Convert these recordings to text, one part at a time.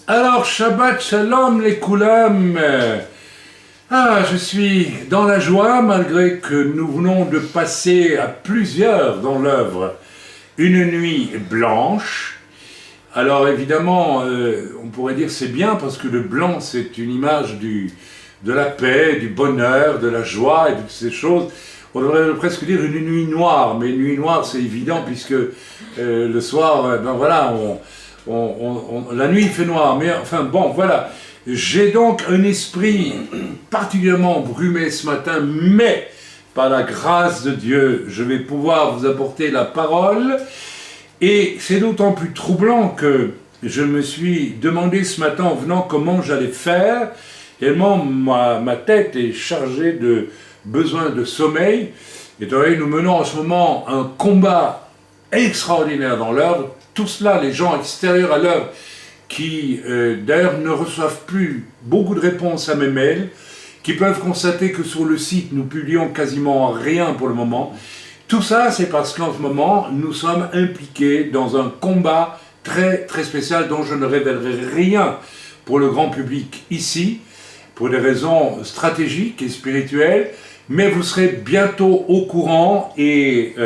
Alors, Shabbat Shalom les Koulam. Je suis dans la joie, malgré que nous venons de passer à plusieurs dans l'œuvre une nuit blanche. Alors évidemment, on pourrait dire c'est bien parce que le blanc c'est une image de la paix, du bonheur, de la joie et de toutes ces choses. On devrait presque dire une nuit noire, mais une nuit noire c'est évident puisque le soir, la nuit il fait noir, mais enfin bon, voilà. J'ai donc un esprit particulièrement brumé ce matin, mais par la grâce de Dieu, je vais pouvoir vous apporter la parole. Et c'est d'autant plus troublant que je me suis demandé ce matin en venant comment j'allais faire, tellement ma tête est chargée de besoin de sommeil. Et nous menons en ce moment un combat extraordinaire dans l'œuvre. Tout cela, les gens extérieurs à l'œuvre, qui d'ailleurs ne reçoivent plus beaucoup de réponses à mes mails, qui peuvent constater que sur le site nous publions quasiment rien pour le moment. Tout ça c'est parce qu'en ce moment nous sommes impliqués dans un combat très très spécial dont je ne révélerai rien pour le grand public ici, pour des raisons stratégiques et spirituelles, mais vous serez bientôt au courant et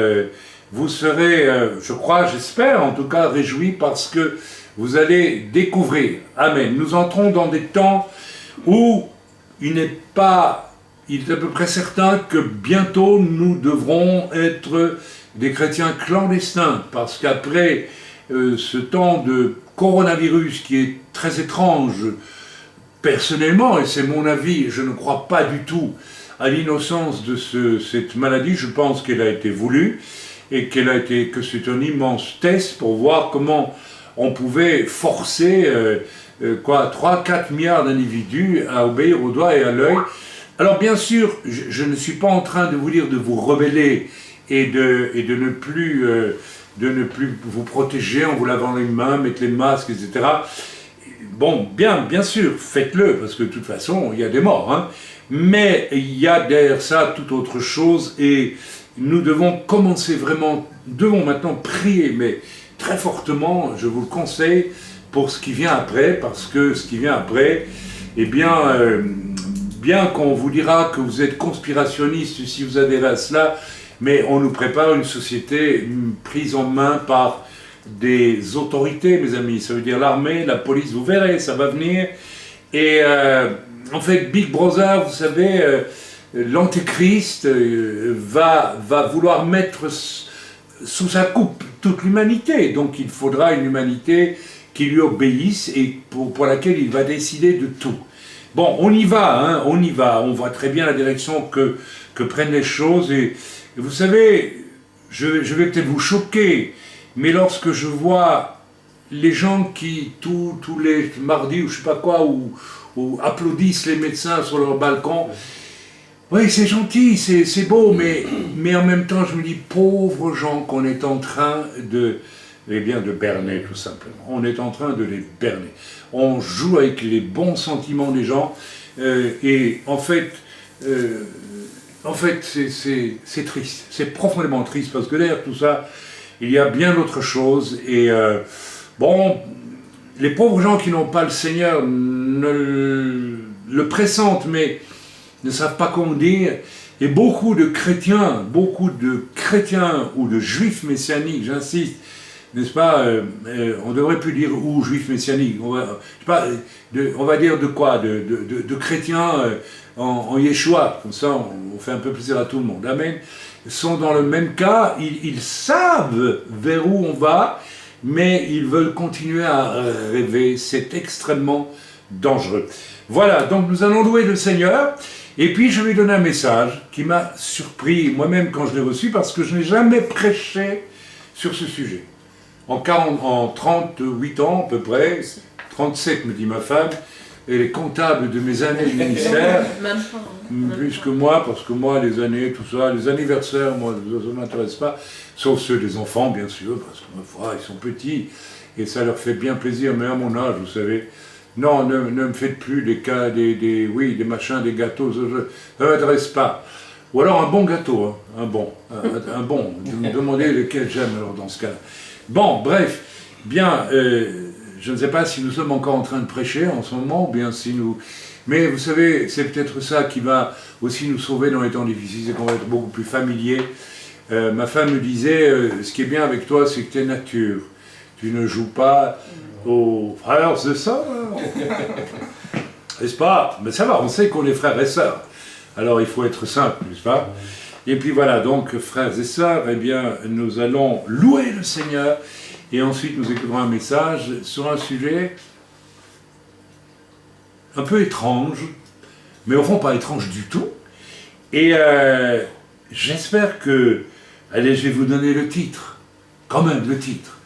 vous serez, je crois, j'espère en tout cas, réjouis parce que vous allez découvrir. Amen. Nous entrons dans des temps où il est à peu près certain que bientôt nous devrons être des chrétiens clandestins, parce qu'après ce temps de coronavirus qui est très étrange, personnellement, et c'est mon avis, je ne crois pas du tout à l'innocence de cette maladie, je pense qu'elle a été voulue, et que c'est un immense test pour voir comment on pouvait forcer 3-4 milliards d'individus à obéir au doigt et à l'œil. Alors bien sûr, je ne suis pas en train de vous dire de vous rebeller et de ne plus vous protéger en vous lavant les mains, mettre les masques, etc. Bon, bien sûr, faites-le, parce que de toute façon, il y a des morts. Hein. Mais il y a derrière ça toute autre chose, et nous devons devons maintenant prier, mais très fortement, je vous le conseille, pour ce qui vient après, parce que ce qui vient après, eh bien qu'on vous dira que vous êtes conspirationniste si vous adhérez à cela, mais on nous prépare une société prise en main par des autorités, mes amis. Ça veut dire l'armée, la police, vous verrez, ça va venir. Et en fait, Big Brother, vous savez, l'antéchrist va vouloir mettre sous sa coupe toute l'humanité. Donc il faudra une humanité qui lui obéisse et pour laquelle il va décider de tout. Bon, on y va, on voit très bien la direction que prennent les choses, et vous savez, je vais peut-être vous choquer, mais lorsque je vois les gens qui, tous les mardis ou je sais pas quoi, ou applaudissent les médecins sur leur balcon, oui, c'est gentil, c'est beau, mais en même temps, je me dis, pauvres gens qu'on est en train de berner, tout simplement. On est en train de les berner. On joue avec les bons sentiments des gens, et en fait, c'est triste. C'est profondément triste, parce que derrière tout ça, il y a bien d'autres choses, et les pauvres gens qui n'ont pas le Seigneur le pressentent, mais ne savent pas comment dire, et beaucoup de chrétiens ou de juifs messianiques, j'insiste, n'est-ce pas, on devrait plus dire ou juifs messianiques, on va dire de quoi, de chrétiens en Yeshua, comme ça on fait un peu plaisir à tout le monde, amen, sont dans le même cas, ils savent vers où on va, mais ils veulent continuer à rêver, c'est extrêmement dangereux. Voilà, donc nous allons louer le Seigneur, et puis je vais donner un message qui m'a surpris moi-même quand je l'ai reçu, parce que je n'ai jamais prêché sur ce sujet. En 38 ans à peu près, 37 me dit ma femme, elle est comptable de mes années de ministère, plus que moi, parce que moi les années, tout ça, les anniversaires, moi ça ne m'intéresse pas, sauf ceux des enfants bien sûr, parce que ma foi, ils sont petits, et ça leur fait bien plaisir, mais à mon âge, vous savez, non, ne me faites plus des machins, des gâteaux, ça ne m'intéresse pas. Ou alors un bon gâteau, hein, un bon. Vous me demandez lequel j'aime alors dans ce cas-là. Bon, bref, bien, je ne sais pas si nous sommes encore en train de prêcher en ce moment, ou bien si nous... Mais vous savez, c'est peut-être ça qui va aussi nous sauver dans les temps difficiles, c'est qu'on va être beaucoup plus familier. Ma femme me disait, ce qui est bien avec toi, c'est que tu es nature. Tu ne joues pas aux frères et sœurs. N'est-ce pas? Mais ça va, on sait qu'on est frères et sœurs. Alors il faut être simple, n'est-ce pas? Et puis voilà, donc frères et sœurs, eh bien, nous allons louer le Seigneur et ensuite nous écouterons un message sur un sujet un peu étrange, mais au fond pas étrange du tout. Et j'espère que... Allez, je vais vous donner le titre, quand même le titre.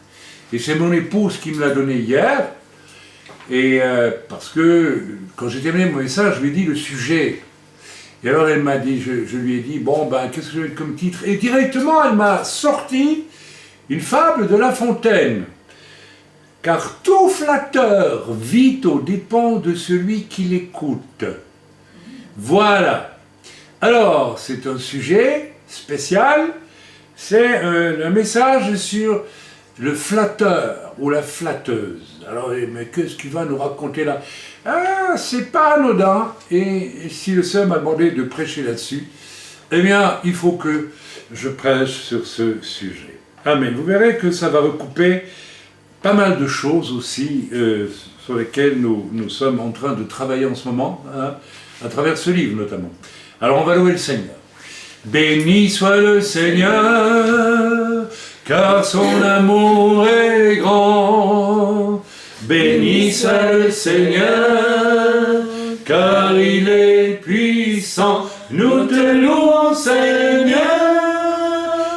Et c'est mon épouse qui me l'a donné hier, et parce que quand j'ai terminé mon message, je lui ai dit le sujet. Et alors elle m'a dit, je lui ai dit, bon ben qu'est-ce que je vais mettre comme titre? Et directement elle m'a sorti une fable de La Fontaine. Car tout flatteur vit aux dépens de celui qui l'écoute. Voilà. Alors, c'est un sujet spécial, c'est un message sur le flatteur ou la flatteuse. Alors, mais qu'est-ce qu'il va nous raconter là? Ah, c'est pas anodin. Et si le Seigneur m'a demandé de prêcher là-dessus, eh bien, il faut que je prêche sur ce sujet. Amen. Vous verrez que ça va recouper pas mal de choses aussi sur lesquelles nous sommes en train de travailler en ce moment, hein, à travers ce livre notamment. Alors on va louer le Seigneur. Béni soit le Seigneur, car son amour est grand. Béni soit le Seigneur, car il est puissant. Nous te louons, Seigneur,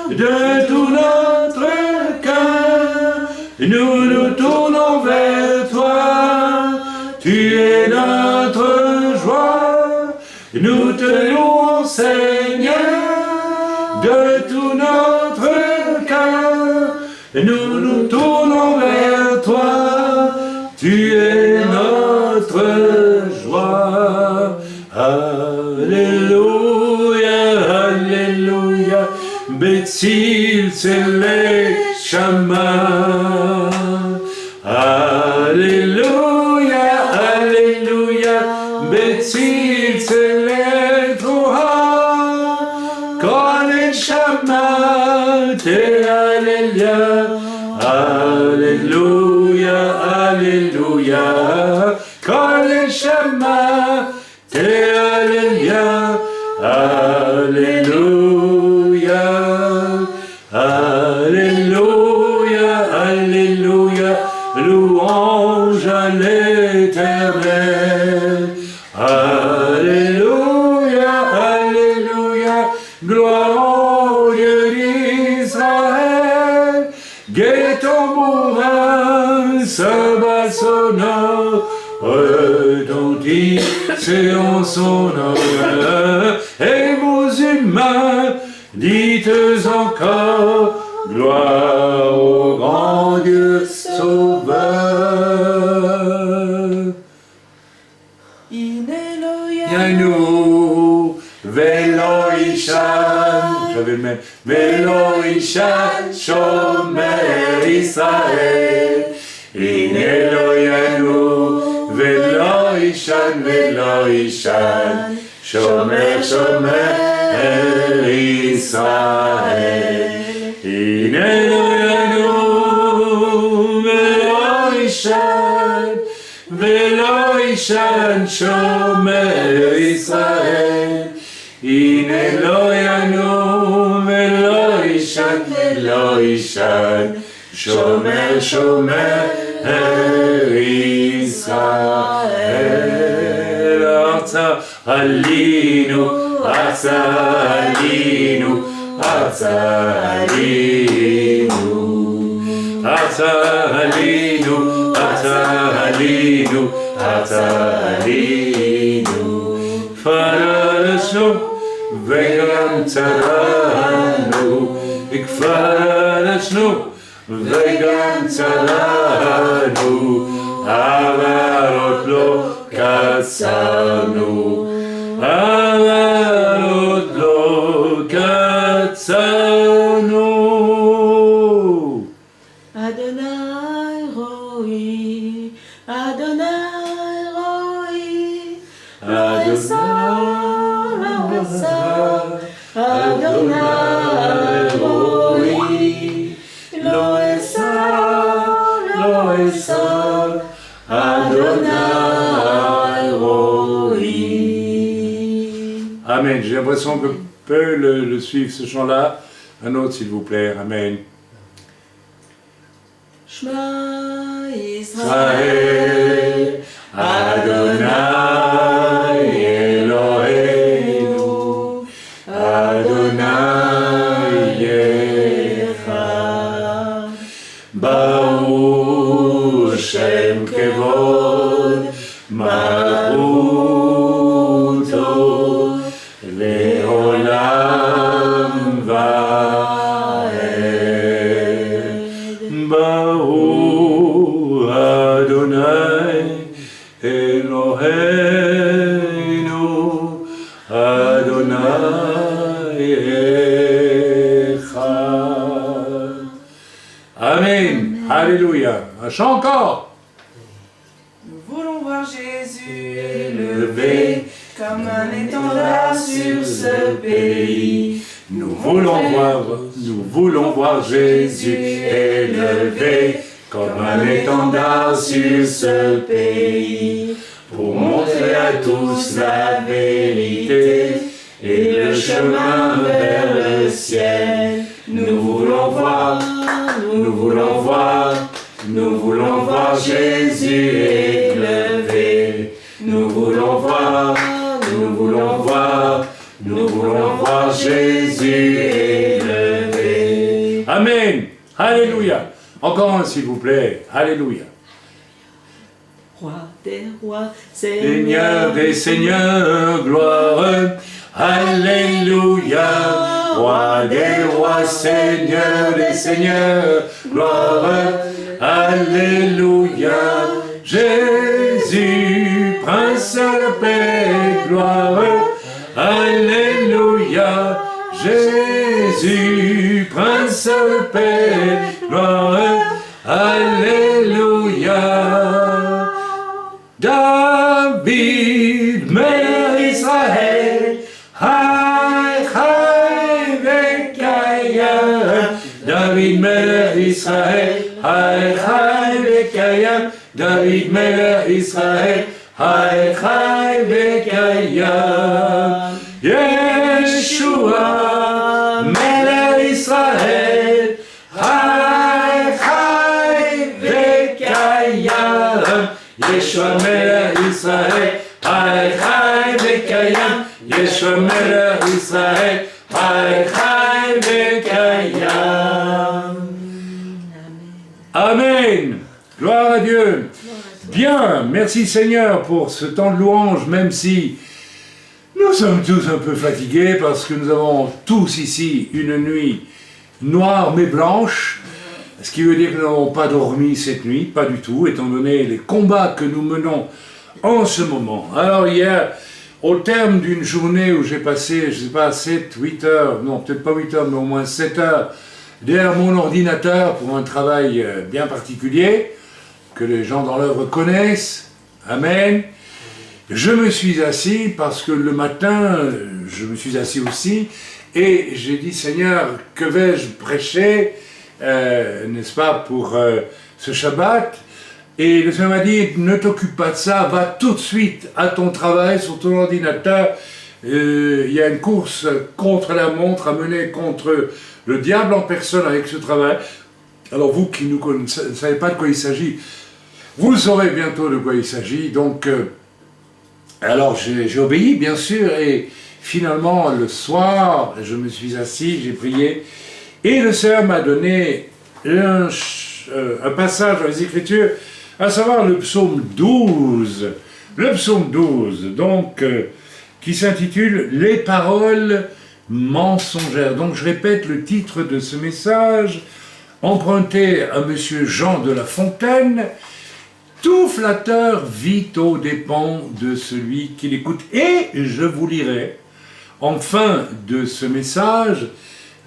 de tout notre cœur. Nous nous tournons vers toi, tu es notre joie. Nous te louons, Seigneur, de tout notre cœur. Nous nous tournons vers toi, tu es notre joie. Alléluia, Alléluia, Béthil, c'est les chemins. Alléluia, Alléluia, Béthil, c'est les droits. Quand les chemins, t'es Alléluia, Alléluia, Alléluia. Quand les chemins, t'es Alléluia, Alléluia, Alléluia, Alléluia, louange à l'Éternel. Alléluia, Alléluia, gloire au Dieu d'Israël. Gai tambourin, sabbat sonore, retentissez en son honneur. Et vous humains, dites encore, gloire au grand Dieu sauveur. Yanou, Velo Ishan, j'avais le même, Velo Ishan, Shomer Israël. Inelo Yanou, Velo Ishan, Shomer, Shomer Israël. Inelo Yanou, Velo Ishan, Shomer Israël. Inelo Yanou, Velo Ishan, Shomer, Shomer Israël. Arza Alinu, Arza Alinu, Arza Alinu, Arza Alinu, Arza Alinu, Arza Alinu. Farasnu, Vegan Tzaranu, Ikfarasnu, Vegan Tzaranu, Avarot lo Katsanu, Avarot lo Katsanu. Adonai Rohi, Yesod, Adonai Roi. Amen. J'ai l'impression que peut le suivre ce chant-là. Un autre, s'il vous plaît. Amen. Shema Israël, Adonai Eloheinu, Adonai Echad, Baruch Shem Kevod, Malchuto, Leolam Vaed, Baruch Adonai Eloheinu, Adonai Echad. Amen. Alléluia. Un chant encore. nous voulons voir Jésus élevé comme un étendard sur ce pays. Nous voulons voir Jésus élevé comme un étendard sur ce pays, pour montrer à tous la vérité et le chemin vers le ciel. Nous voulons voir Jésus élevé. Nous voulons voir Jésus élevé. Amen. Alléluia. Encore un, s'il vous plaît. Alléluia. Roi des rois, Seigneur des seigneurs, gloire. Alléluia. Roi des rois, Seigneur des seigneurs, gloire. Alléluia. Jésus, Prince de paix, gloire. Alléluia. Jésus, Prince de paix, gloire. Alléluia. David, Mère Israël, Haï, Haï, Vekayam. David, Mère Israël, Haï, Haï, Vekayam. David, Mère Israël, Haï, Haï, Vekayam. Yeshua, Mère Israël, Haï, Haï, Vekayam. Yeshua Melech Israël, Haï, Haï, Vekayam. Yeshua Melech Israël, Haï, Haï, Vekayam. Amen. Gloire à Dieu. Bien, merci Seigneur pour ce temps de louange, même si nous sommes tous un peu fatigués parce que nous avons tous ici une nuit noire mais blanche. Ce qui veut dire que nous n'avons pas dormi cette nuit, pas du tout, étant donné les combats que nous menons en ce moment. Alors hier, au terme d'une journée où j'ai passé, je ne sais pas, 7, 8 heures, non peut-être pas 8 heures, mais au moins 7 heures, derrière mon ordinateur pour un travail bien particulier, que les gens dans l'œuvre connaissent, amen. Je me suis assis parce que le matin, je me suis assis aussi, et j'ai dit, Seigneur, que vais-je prêcher n'est-ce pas, pour ce Shabbat. Et le Seigneur m'a dit, ne t'occupe pas de ça, va tout de suite à ton travail sur ton ordinateur. Il y a une course contre la montre à mener contre le diable en personne avec ce travail. Alors vous qui ne savez pas de quoi il s'agit, vous saurez bientôt de quoi il s'agit. Donc, alors j'ai obéi bien sûr, et finalement le soir, je me suis assis, j'ai prié. Et le Seigneur m'a donné un passage dans les Écritures, à savoir le psaume 12. Le psaume 12, donc, qui s'intitule « Les paroles mensongères ». Donc je répète le titre de ce message, emprunté à M. Jean de La Fontaine. « Tout flatteur vit aux dépens de celui qui l'écoute ». Et je vous lirai, en fin de ce message,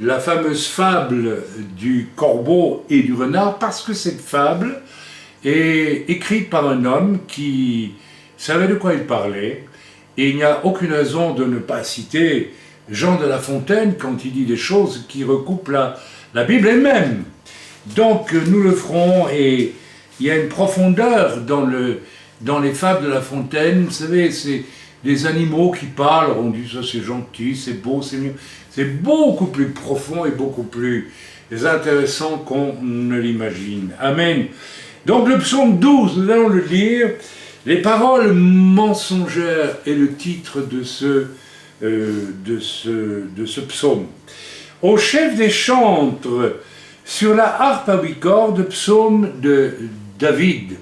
la fameuse fable du corbeau et du renard, parce que cette fable est écrite par un homme qui savait de quoi il parlait, et il n'y a aucune raison de ne pas citer Jean de La Fontaine quand il dit des choses qui recoupent la Bible elle-même. Donc nous le ferons, et il y a une profondeur dans les fables de La Fontaine. Vous savez, c'est des animaux qui parlent, on dit ça c'est gentil, c'est beau, c'est mieux. C'est beaucoup plus profond et beaucoup plus intéressant qu'on ne l'imagine. Amen. Donc le psaume 12, nous allons le lire. Les paroles mensongères est le titre de ce psaume. Au chef des chantres, sur la harpe à 8 cordes, psaume de David.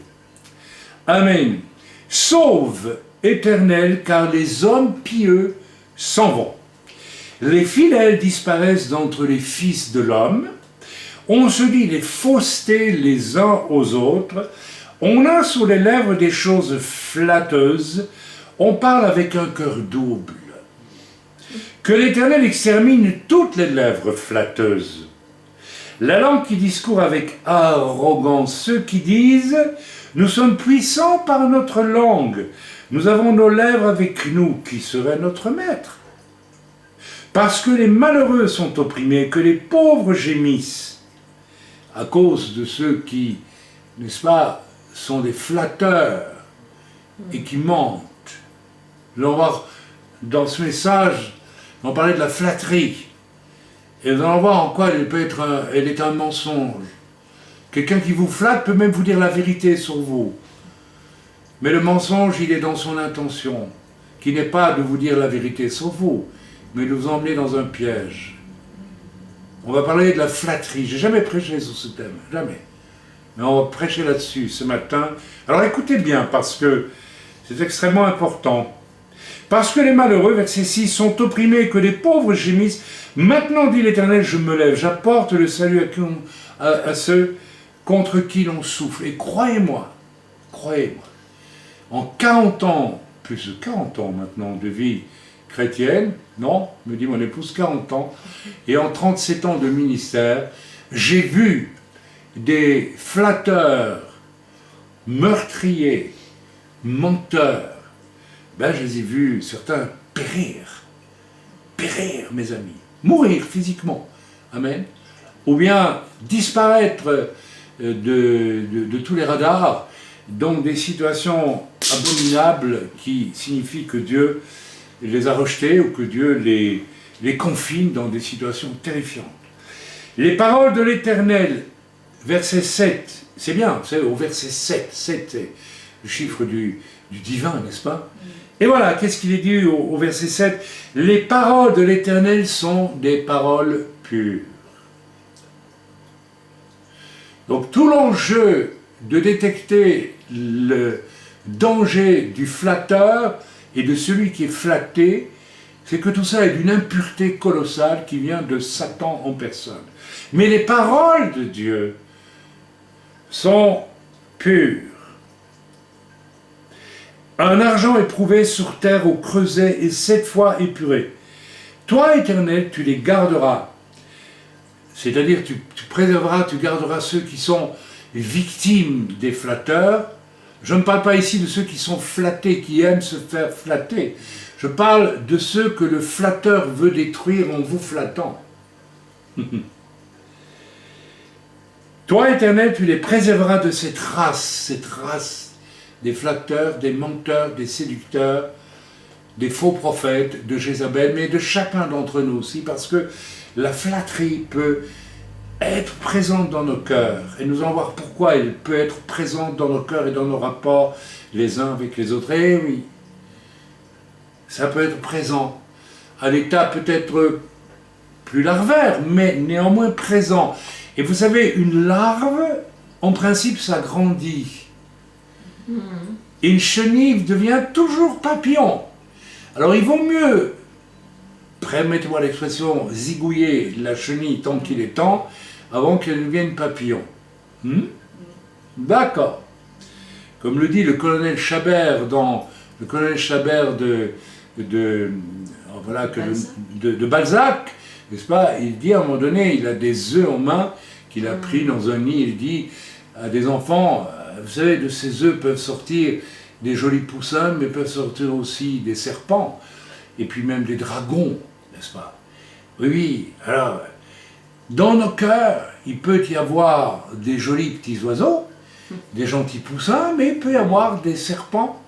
Amen. Sauve, Éternel, car les hommes pieux s'en vont. Les fidèles disparaissent d'entre les fils de l'homme. On se dit les faussetés les uns aux autres. On a sur les lèvres des choses flatteuses. On parle avec un cœur double. Que l'Éternel extermine toutes les lèvres flatteuses. La langue qui discourt avec arrogance, ceux qui disent « Nous sommes puissants par notre langue, nous avons nos lèvres avec nous, qui serait notre maître ?» Parce que les malheureux sont opprimés, que les pauvres gémissent, à cause de ceux qui, n'est-ce pas, sont des flatteurs et qui mentent. Nous allons voir dans ce message, on parlait de la flatterie. Et nous allons voir en quoi elle est un mensonge. Quelqu'un qui vous flatte peut même vous dire la vérité sur vous. Mais le mensonge, il est dans son intention, qui n'est pas de vous dire la vérité sur vous, mais de vous emmener dans un piège. On va parler de la flatterie. J'ai jamais prêché sur ce thème, jamais. Mais on va prêcher là-dessus ce matin. Alors écoutez bien, parce que c'est extrêmement important. Parce que les malheureux, verset 6, sont opprimés, que les pauvres gémissent. Maintenant, dit l'Éternel, je me lève, j'apporte le salut à ceux contre qui l'on souffre. Et croyez-moi, en 40 ans, plus de 40 ans maintenant de vie chrétienne, non, me dit mon épouse, 40 ans, et en 37 ans de ministère, j'ai vu des flatteurs, meurtriers, menteurs. Ben, je les ai vus, certains périr, mes amis, mourir physiquement, amen, ou bien disparaître de tous les radars, dans des situations abominables qui signifient que Dieu les a rejetés ou que Dieu les confine dans des situations terrifiantes. Les paroles de l'Éternel, verset 7, c'est bien, c'est au verset 7, 7 c'est le chiffre du divin, n'est-ce pas? Et voilà, qu'est-ce qu'il est dit au verset 7? Les paroles de l'Éternel sont des paroles pures. Donc tout l'enjeu de détecter le danger du flatteur et de celui qui est flatté, c'est que tout ça est d'une impureté colossale qui vient de Satan en personne. Mais les paroles de Dieu sont pures. Un argent éprouvé sur terre au creuset et 7 fois épuré. Toi, Éternel, tu les garderas. C'est-à-dire, tu préserveras, tu garderas ceux qui sont victimes des flatteurs. Je ne parle pas ici de ceux qui sont flattés, qui aiment se faire flatter. Je parle de ceux que le flatteur veut détruire en vous flattant. Toi, Éternel, tu les préserveras de cette race des flatteurs, des menteurs, des séducteurs, des faux prophètes, de Jézabel, mais de chacun d'entre nous aussi, parce que la flatterie peut être présente dans nos cœurs, et nous allons voir pourquoi elle peut être présente dans nos cœurs et dans nos rapports les uns avec les autres. Eh oui, ça peut être présent à l'état peut-être plus larvaire, mais néanmoins présent. Et vous savez, une larve, en principe, ça grandit. Et une chenille devient toujours papillon. Alors il vaut mieux, permettez-moi l'expression, zigouiller la chenille tant qu'il est temps, avant qu'elle devienne papillon. D'accord. Comme le dit le colonel Chabert dans le colonel Chabert de Balzac, n'est-ce pas? Il dit à un moment donné, il a des œufs en main qu'il a pris dans un nid, il dit à des enfants, vous savez, de ces œufs peuvent sortir des jolis poussins, mais peuvent sortir aussi des serpents, et puis même des dragons, n'est-ce pas? Oui, alors, dans nos cœurs, il peut y avoir des jolis petits oiseaux, des gentils poussins, mais il peut y avoir des serpents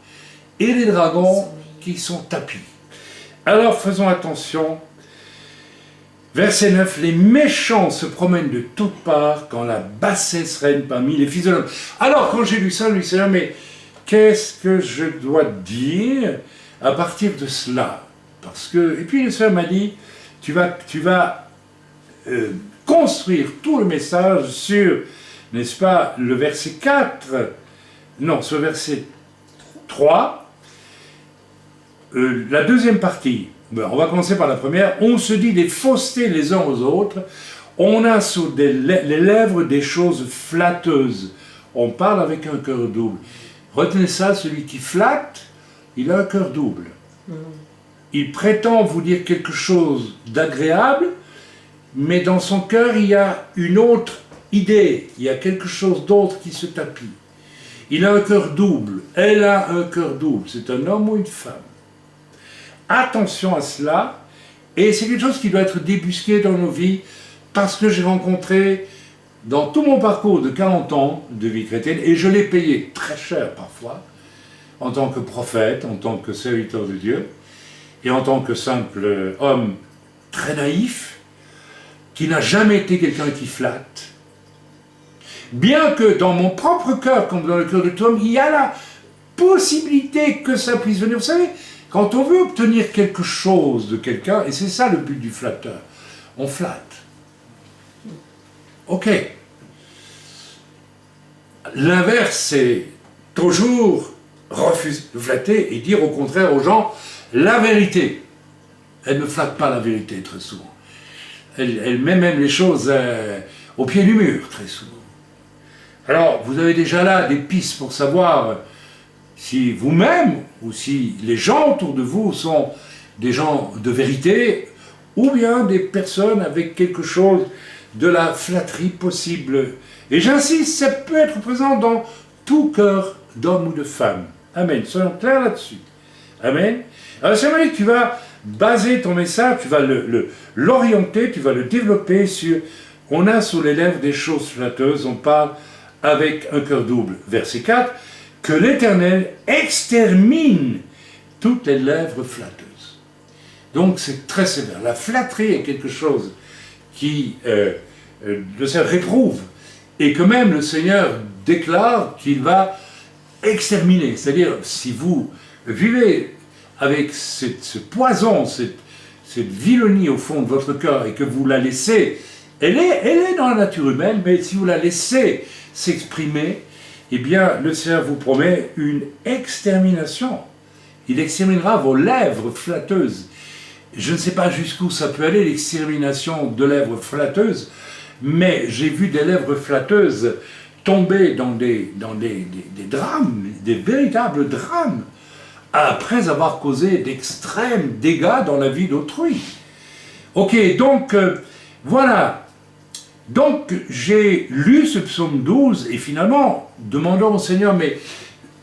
et des dragons qui sont tapis. Alors faisons attention. Verset 9, les méchants se promènent de toutes parts quand la bassesse règne parmi les fils de l'homme. Alors quand j'ai lu ça, je me suis dit, mais qu'est-ce que je dois dire à partir de cela? Parce que, et puis le Seigneur m'a dit, tu vas construire tout le message sur, n'est-ce pas, le verset 4, non, sur le verset 3, la deuxième partie. On va commencer par la première. On se dit des faussetés les uns aux autres. On a sur les lèvres des choses flatteuses. On parle avec un cœur double. Retenez ça, celui qui flatte, il a un cœur double. Il prétend vous dire quelque chose d'agréable, mais dans son cœur, il y a une autre idée. Il y a quelque chose d'autre qui se tapit. Il a un cœur double. Elle a un cœur double. C'est un homme ou une femme. Attention à cela, et c'est quelque chose qui doit être débusqué dans nos vies, parce que j'ai rencontré, dans tout mon parcours de 40 ans de vie chrétienne, et je l'ai payé très cher parfois, en tant que prophète, en tant que serviteur de Dieu, et en tant que simple homme très naïf, qui n'a jamais été quelqu'un qui flatte, bien que dans mon propre cœur, comme dans le cœur de tout homme, il y a la possibilité que ça puisse venir. Vous savez, quand on veut obtenir quelque chose de quelqu'un, et c'est ça le but du flatteur, on flatte. Ok. L'inverse, c'est toujours refuser de flatter et dire au contraire aux gens la vérité. Elle ne flatte pas la vérité très souvent. Elle met même les choses au pied du mur très souvent. Alors, vous avez déjà là des pistes pour savoir si vous-même ou si les gens autour de vous sont des gens de vérité ou bien des personnes avec quelque chose de la flatterie possible. Et j'insiste, ça peut être présent dans tout cœur d'homme ou de femme. Amen. Soyons clairs là-dessus. Amen. Alors, c'est vrai que tu vas baser ton message, tu vas l'orienter, tu vas le développer sur... On a sur les lèvres des choses flatteuses, on parle avec un cœur double. Verset 4, que l'Éternel extermine toutes les lèvres flatteuses. Donc c'est très sévère. La flatterie est quelque chose qui le Seigneur réprouve et que même le Seigneur déclare qu'il va exterminer. C'est-à-dire, si vous vivez avec ce poison, cette vilonie au fond de votre cœur et que vous la laissez, elle est dans la nature humaine, mais si vous la laissez s'exprimer, eh bien, le Seigneur vous promet une extermination. Il exterminera vos lèvres flatteuses. Je ne sais pas jusqu'où ça peut aller, l'extermination de lèvres flatteuses, mais j'ai vu des lèvres flatteuses tomber dans des drames, des véritables drames, après avoir causé d'extrêmes dégâts dans la vie d'autrui. Ok, donc, voilà. Donc, j'ai lu ce psaume 12, et finalement, demandant au Seigneur, mais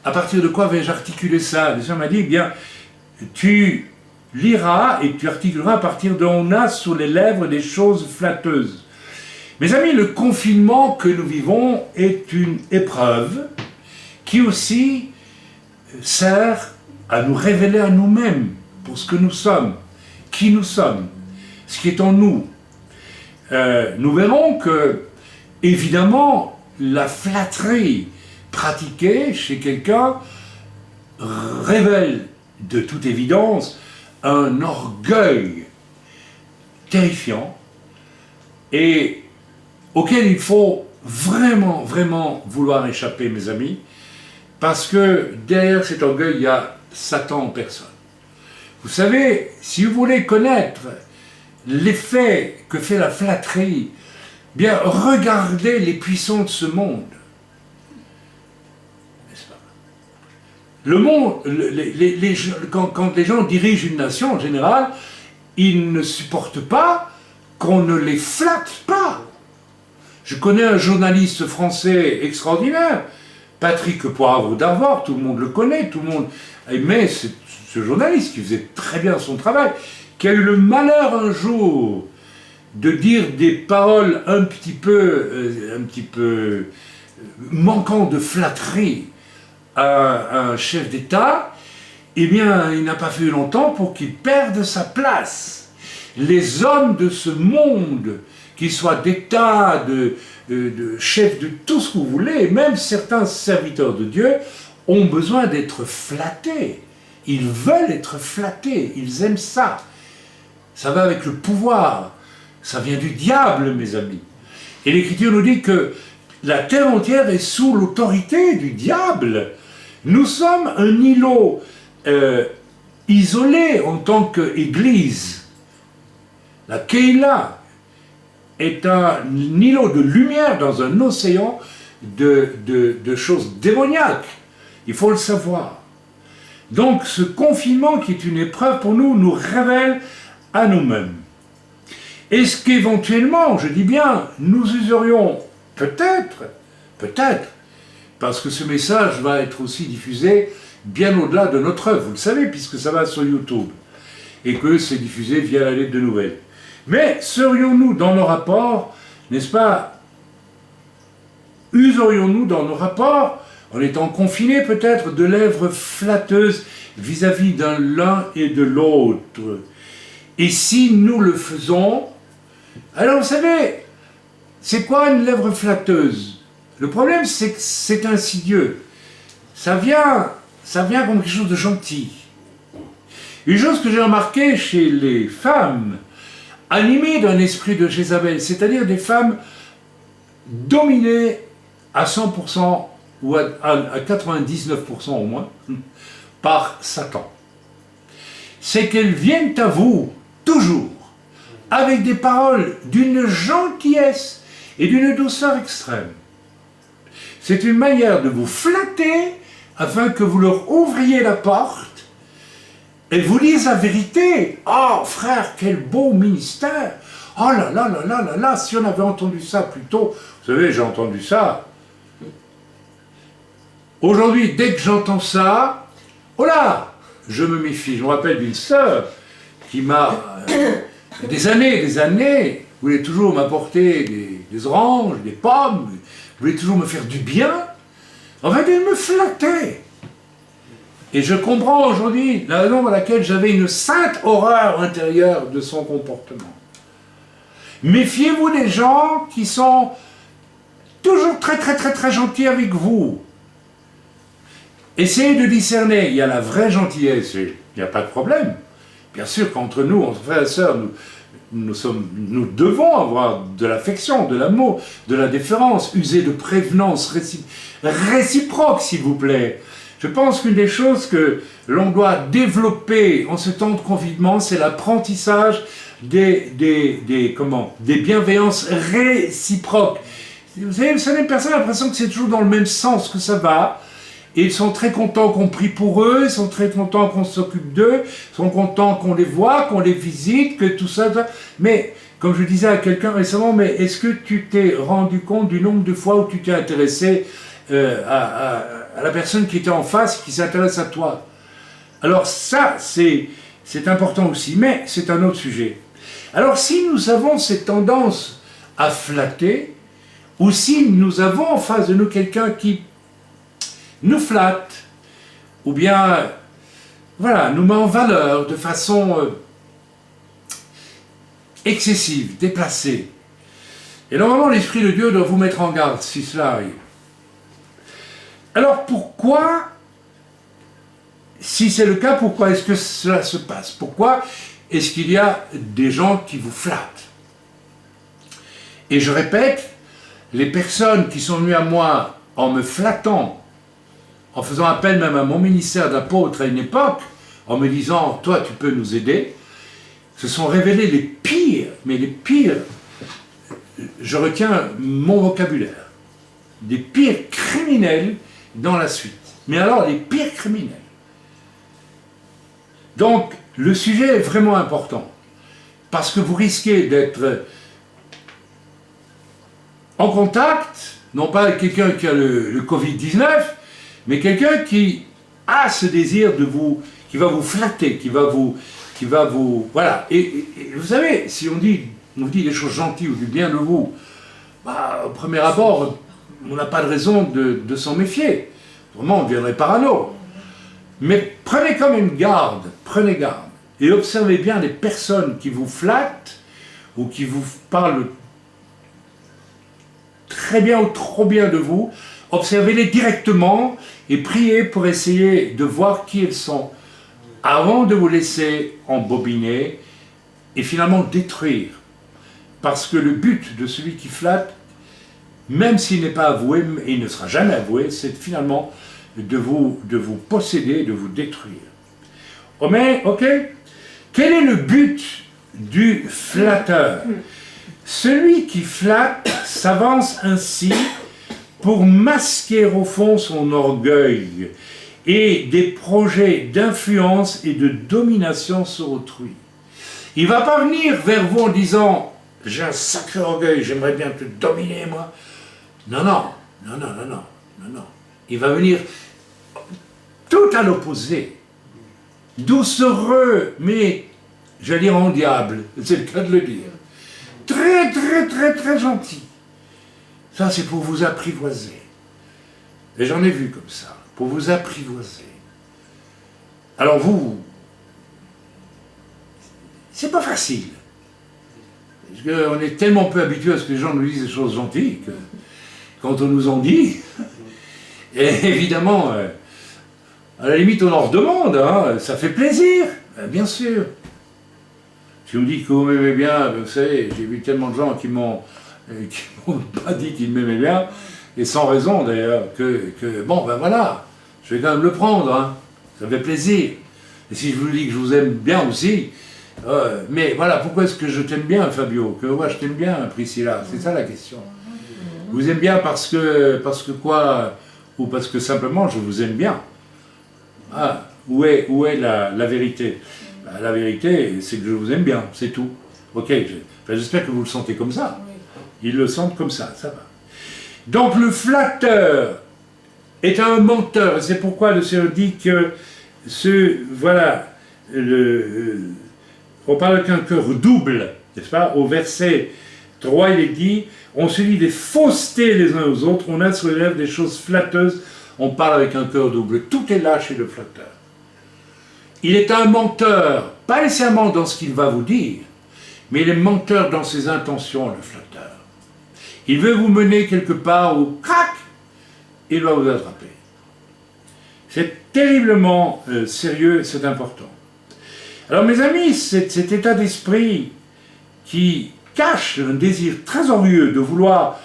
à partir de quoi vais-je articuler ça? Le Seigneur m'a dit, eh bien, tu liras et tu articuleras à partir de on a sous les lèvres des choses flatteuses. Mes amis, le confinement que nous vivons est une épreuve qui aussi sert à nous révéler à nous-mêmes pour ce que nous sommes, qui nous sommes, ce qui est en nous. Nous verrons que, évidemment, la flatterie pratiquée chez quelqu'un révèle de toute évidence un orgueil terrifiant et auquel il faut vraiment, vraiment vouloir échapper, mes amis, parce que derrière cet orgueil, il y a Satan en personne. Vous savez, si vous voulez connaître l'effet que fait la flatterie, bien, regardez les puissants de ce monde. N'est-ce pas? Le monde, quand les gens dirigent une nation, en général, ils ne supportent pas qu'on ne les flatte pas. Je connais un journaliste français extraordinaire, Patrick Poivre d'Arvor, tout le monde le connaît, tout le monde aimait ce journaliste qui faisait très bien son travail, qui a eu le malheur un jour de dire des paroles un petit peu manquant de flatterie à un chef d'État, eh bien, il n'a pas fait longtemps pour qu'il perde sa place. Les hommes de ce monde, qu'ils soient d'État, de chefs de tout ce que vous voulez, même certains serviteurs de Dieu, ont besoin d'être flattés. Ils veulent être flattés, ils aiment ça. Ça va avec le pouvoir. Ça vient du diable, mes amis. Et l'Écriture nous dit que la terre entière est sous l'autorité du diable. Nous sommes un îlot isolé en tant qu'Église. La Keïla est un îlot de lumière dans un océan de choses démoniaques. Il faut le savoir. Donc ce confinement qui est une épreuve pour nous, nous révèle à nous-mêmes. Est-ce qu'éventuellement, je dis bien, nous userions peut-être, parce que ce message va être aussi diffusé bien au-delà de notre œuvre, vous le savez, puisque ça va sur YouTube, et que c'est diffusé via la lettre de nouvelles. Mais serions-nous dans nos rapports, n'est-ce pas, userions-nous dans nos rapports, en étant confinés peut-être, de lèvres flatteuses vis-à-vis d'un l'un et de l'autre? Et si nous le faisons, alors vous savez, c'est quoi une lèvre flatteuse? Le problème, c'est que c'est insidieux. Ça vient comme quelque chose de gentil. Une chose que j'ai remarqué chez les femmes animées d'un esprit de Jézabel, c'est-à-dire des femmes dominées à 100% ou à 99% au moins par Satan, c'est qu'elles viennent à vous toujours avec des paroles d'une gentillesse et d'une douceur extrême. C'est une manière de vous flatter afin que vous leur ouvriez la porte et vous disent la vérité. « Oh frère, quel beau ministère! Oh là là là là là là, si on avait entendu ça plus tôt. » Vous savez, j'ai entendu ça. Aujourd'hui, dès que j'entends ça, oh là, je me méfie. Je me rappelle d'une sœur qui m'a, des années, voulait toujours m'apporter des oranges, des pommes, voulait toujours me faire du bien. En fait, elle me flattait. Et je comprends aujourd'hui la raison pour laquelle j'avais une sainte horreur intérieure de son comportement. Méfiez-vous des gens qui sont toujours très très très très gentils avec vous. Essayez de discerner, il y a la vraie gentillesse, il n'y a pas de problème. Bien sûr qu'entre nous, entre frères et sœurs, nous devons avoir de l'affection, de l'amour, de la déférence, user de prévenance réciproque, s'il vous plaît. Je pense qu'une des choses que l'on doit développer en ce temps de confinement, c'est l'apprentissage des bienveillances réciproques. Vous savez, certaines personnes ont l'impression que c'est toujours dans le même sens que ça va. Et ils sont très contents qu'on prie pour eux, ils sont très contents qu'on s'occupe d'eux, ils sont contents qu'on les voit, qu'on les visite, que tout ça. Mais, comme je disais à quelqu'un récemment, mais est-ce que tu t'es rendu compte du nombre de fois où tu t'es intéressé à la personne qui était en face, qui s'intéresse à toi? Alors ça, c'est important aussi, mais c'est un autre sujet. Alors si nous avons cette tendance à flatter, ou si nous avons en face de nous quelqu'un qui nous flatte, ou bien, voilà, nous met en valeur de façon excessive, déplacée. Et normalement, l'Esprit de Dieu doit vous mettre en garde si cela arrive. Alors pourquoi, si c'est le cas, pourquoi est-ce que cela se passe? Pourquoi est-ce qu'il y a des gens qui vous flattent? Et je répète, les personnes qui sont venues à moi en me flattant, en faisant appel même à mon ministère d'apôtre à une époque, en me disant « toi tu peux nous aider », se sont révélés les pires, mais les pires, je retiens mon vocabulaire, des pires criminels dans la suite. Mais alors les pires criminels. Donc le sujet est vraiment important, parce que vous risquez d'être en contact, non pas avec quelqu'un qui a le Covid-19, mais quelqu'un qui a ce désir de vous, qui va vous flatter, qui va vous, voilà. Et vous savez, si on vous dit des choses gentilles ou du bien de vous, bah, au premier abord, on n'a pas de raison de s'en méfier. Vraiment, on deviendrait parano. Mais prenez quand même garde, prenez garde. Et observez bien les personnes qui vous flattent ou qui vous parlent très bien ou trop bien de vous. Observez-les directement et priez pour essayer de voir qui elles sont avant de vous laisser embobiner et finalement détruire. Parce que le but de celui qui flatte, même s'il n'est pas avoué, et il ne sera jamais avoué, c'est finalement de vous posséder, de vous détruire. Oh mais, ok? Quel est le but du flatteur? Celui qui flatte s'avance ainsi pour masquer au fond son orgueil et des projets d'influence et de domination sur autrui. Il ne va pas venir vers vous en disant « J'ai un sacré orgueil, j'aimerais bien te dominer, moi. » Non, non, non, non, non, non, non, non. Il va venir tout à l'opposé. Doucereux, mais, j'allais dire en diable, c'est le cas de le dire. Très, très, très, très gentil. Ça, c'est pour vous apprivoiser. Et j'en ai vu comme ça, pour vous apprivoiser. Alors vous, c'est pas facile. Parce qu'on est tellement peu habitué à ce que les gens nous disent des choses gentilles que quand on nous en dit, et évidemment, à la limite on en redemande, hein, ça fait plaisir, bien sûr. Si on dit que vous m'aimez bien, vous savez, j'ai vu tellement de gens qui m'ont pas dit qu'ils m'aimaient bien, et sans raison d'ailleurs, que bon ben voilà, je vais quand même le prendre, hein, ça fait plaisir. Et si je vous dis que je vous aime bien aussi, mais voilà, pourquoi est-ce que je t'aime bien, Fabio? Que moi je t'aime bien, Priscilla, c'est ça la question. Je vous aime bien parce que quoi? Ou parce que simplement je vous aime bien. Ah, où est la vérité? La vérité, c'est que je vous aime bien, c'est tout. Ok, j'espère que vous le sentez comme ça. Ils le sentent comme ça va. Donc le flatteur est un menteur, et c'est pourquoi le Seigneur dit que on parle qu'un cœur double, n'est-ce pas? Au verset 3, il est dit, on se dit des faussetés les uns aux autres, on a sur les lèvres des choses flatteuses, on parle avec un cœur double. Tout est là chez le flatteur. Il est un menteur, pas nécessairement dans ce qu'il va vous dire, mais il est menteur dans ses intentions, le flatteur. Il veut vous mener quelque part où, crac, il va vous attraper. C'est terriblement sérieux, c'est important. Alors mes amis, cet état d'esprit qui cache un désir très orgueilleux de vouloir,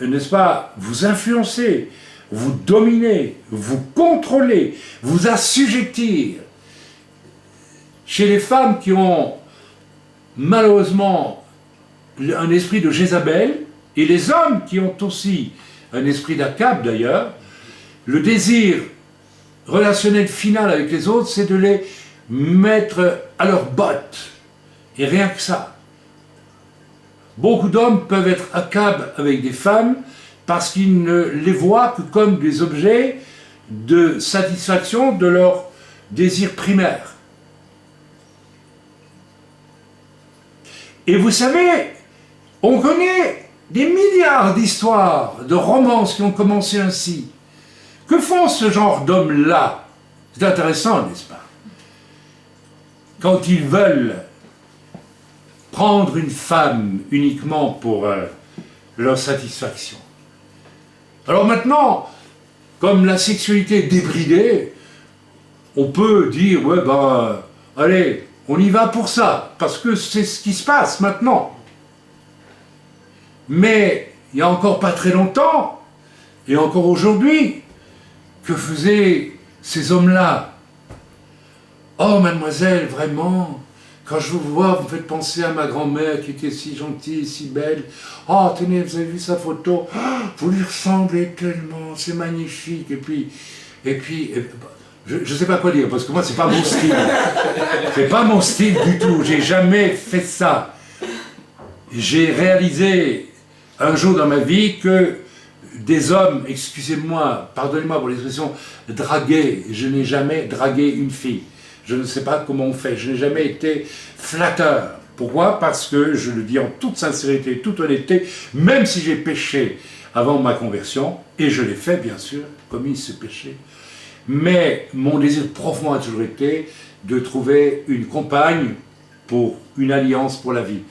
n'est-ce pas, vous influencer, vous dominer, vous contrôler, vous assujettir. Chez les femmes qui ont malheureusement un esprit de Jézabel, et les hommes qui ont aussi un esprit d'Akab d'ailleurs, le désir relationnel final avec les autres, c'est de les mettre à leurs bottes. Et rien que ça. Beaucoup d'hommes peuvent être Akab avec des femmes parce qu'ils ne les voient que comme des objets de satisfaction de leur désir primaire. Et vous savez, on connaît des milliards d'histoires, de romances qui ont commencé ainsi. Que font ce genre d'hommes-là? C'est intéressant, n'est-ce pas? Quand ils veulent prendre une femme uniquement pour leur satisfaction. Alors maintenant, comme la sexualité est débridée, on peut dire, ouais ben, allez, on y va pour ça, parce que c'est ce qui se passe maintenant. Mais il n'y a encore pas très longtemps, et encore aujourd'hui, que faisaient ces hommes-là? Oh mademoiselle, vraiment, quand je vous vois, vous me faites penser à ma grand-mère qui était si gentille, si belle. Oh, tenez, vous avez vu sa photo? Oh, vous lui ressemblez tellement, c'est magnifique. Et puis je ne sais pas quoi dire, parce que moi, c'est pas mon style. C'est pas mon style du tout, j'ai jamais fait ça. J'ai réalisé un jour dans ma vie que des hommes, excusez-moi, pardonnez-moi pour l'expression, draguer, je n'ai jamais dragué une fille. Je ne sais pas comment on fait, je n'ai jamais été flatteur. Pourquoi? Parce que, je le dis en toute sincérité, toute honnêteté, même si j'ai péché avant ma conversion, et je l'ai fait bien sûr, commis ce péché, mais mon désir profond a toujours été de trouver une compagne pour une alliance pour la vie,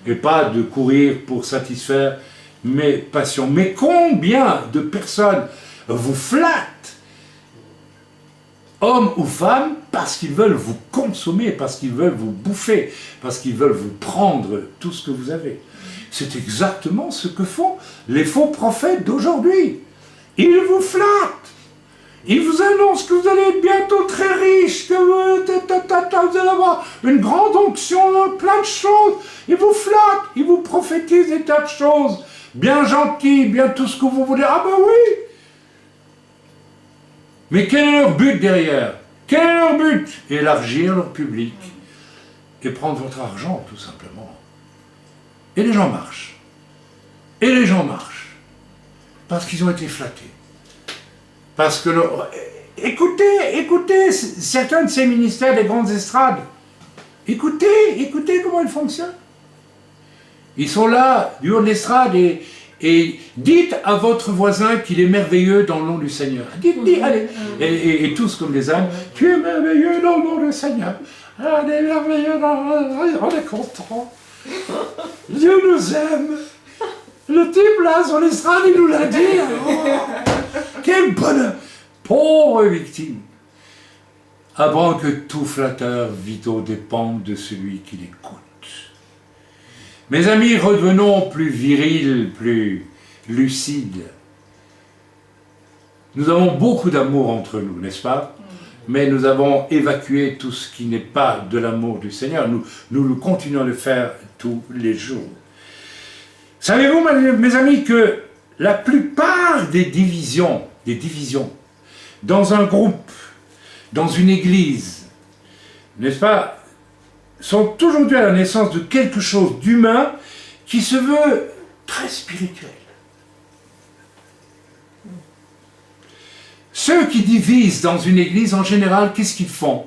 et pas de courir pour satisfaire mes passions. Mais combien de personnes vous flattent, hommes ou femmes, parce qu'ils veulent vous consommer, parce qu'ils veulent vous bouffer, parce qu'ils veulent vous prendre tout ce que vous avez. C'est exactement ce que font les faux prophètes d'aujourd'hui. Ils vous flattent. Ils vous annoncent que vous allez être bientôt très riche, que vous allez avoir une grande onction, plein de choses. Ils vous flattent, ils vous prophétisent des tas de choses. Bien gentils, bien tout ce que vous voulez. Ah ben oui. Mais quel est leur but derrière? Quel est leur but? Élargir leur public et prendre votre argent, tout simplement. Et les gens marchent. Et les gens marchent. Parce qu'ils ont été flattés. Parce que... Écoutez certains de ces ministères des grandes estrades. Écoutez comment ils fonctionnent. Ils sont là, du haut de l'estrade, et dites à votre voisin qu'il est merveilleux dans le nom du Seigneur. Dites, allez. Et tous comme des ânes, tu es merveilleux dans le nom du Seigneur. Ah, on est merveilleux, on est content. Dieu nous aime. Le type là, sur l'estrade, il nous l'a dit. Oh, quel bonheur. Pauvre victime. Avant que tout flatteur vitaux dépende de celui qui l'écoute. Mes amis, redevenons plus virils, plus lucides. Nous avons beaucoup d'amour entre nous, n'est-ce pas? Mais nous avons évacué tout ce qui n'est pas de l'amour du Seigneur. Nous continuons à le faire tous les jours. Savez-vous, mes amis, que la plupart des divisions dans un groupe, dans une église, n'est-ce pas, sont toujours dues à la naissance de quelque chose d'humain qui se veut très spirituel. Ceux qui divisent dans une église, en général, qu'est-ce qu'ils font?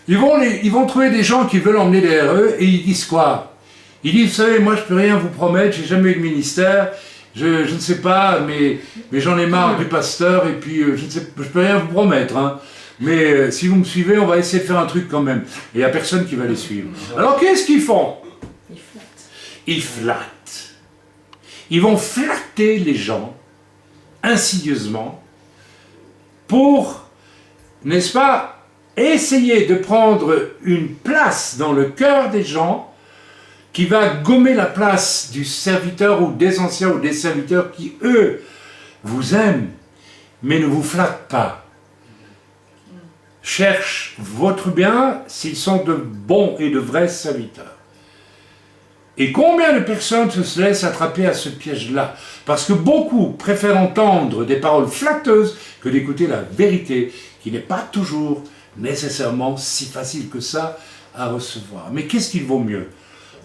Ils vont trouver des gens qui veulent emmener derrière eux, et ils disent quoi? Ils disent, vous savez, moi je ne peux rien vous promettre, j'ai jamais eu de ministère, je ne sais pas, mais j'en ai marre du pasteur, et puis je ne peux rien vous promettre, hein. Mais si vous me suivez, on va essayer de faire un truc quand même. Et il n'y a personne qui va les suivre. Alors qu'est-ce qu'ils font? Ils flattent. Ils vont flatter les gens, insidieusement, pour, n'est-ce pas, essayer de prendre une place dans le cœur des gens qui va gommer la place du serviteur ou des anciens ou des serviteurs qui, eux, vous aiment, mais ne vous flattent pas. Cherchent votre bien s'ils sont de bons et de vrais serviteurs. Et combien de personnes se laissent attraper à ce piège-là? Parce que beaucoup préfèrent entendre des paroles flatteuses que d'écouter la vérité, qui n'est pas toujours nécessairement si facile que ça à recevoir. Mais qu'est-ce qu'il vaut mieux?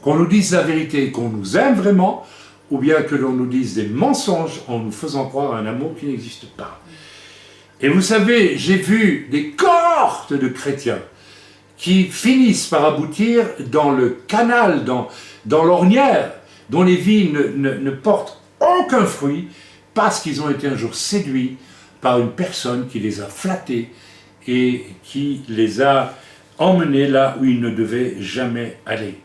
Qu'on nous dise la vérité, qu'on nous aime vraiment, ou bien que l'on nous dise des mensonges en nous faisant croire à un amour qui n'existe pas? Et vous savez, j'ai vu des cohortes de chrétiens qui finissent par aboutir dans le canal, dans l'ornière, dont les vies ne portent aucun fruit, parce qu'ils ont été un jour séduits par une personne qui les a flattés et qui les a emmenés là où ils ne devaient jamais aller.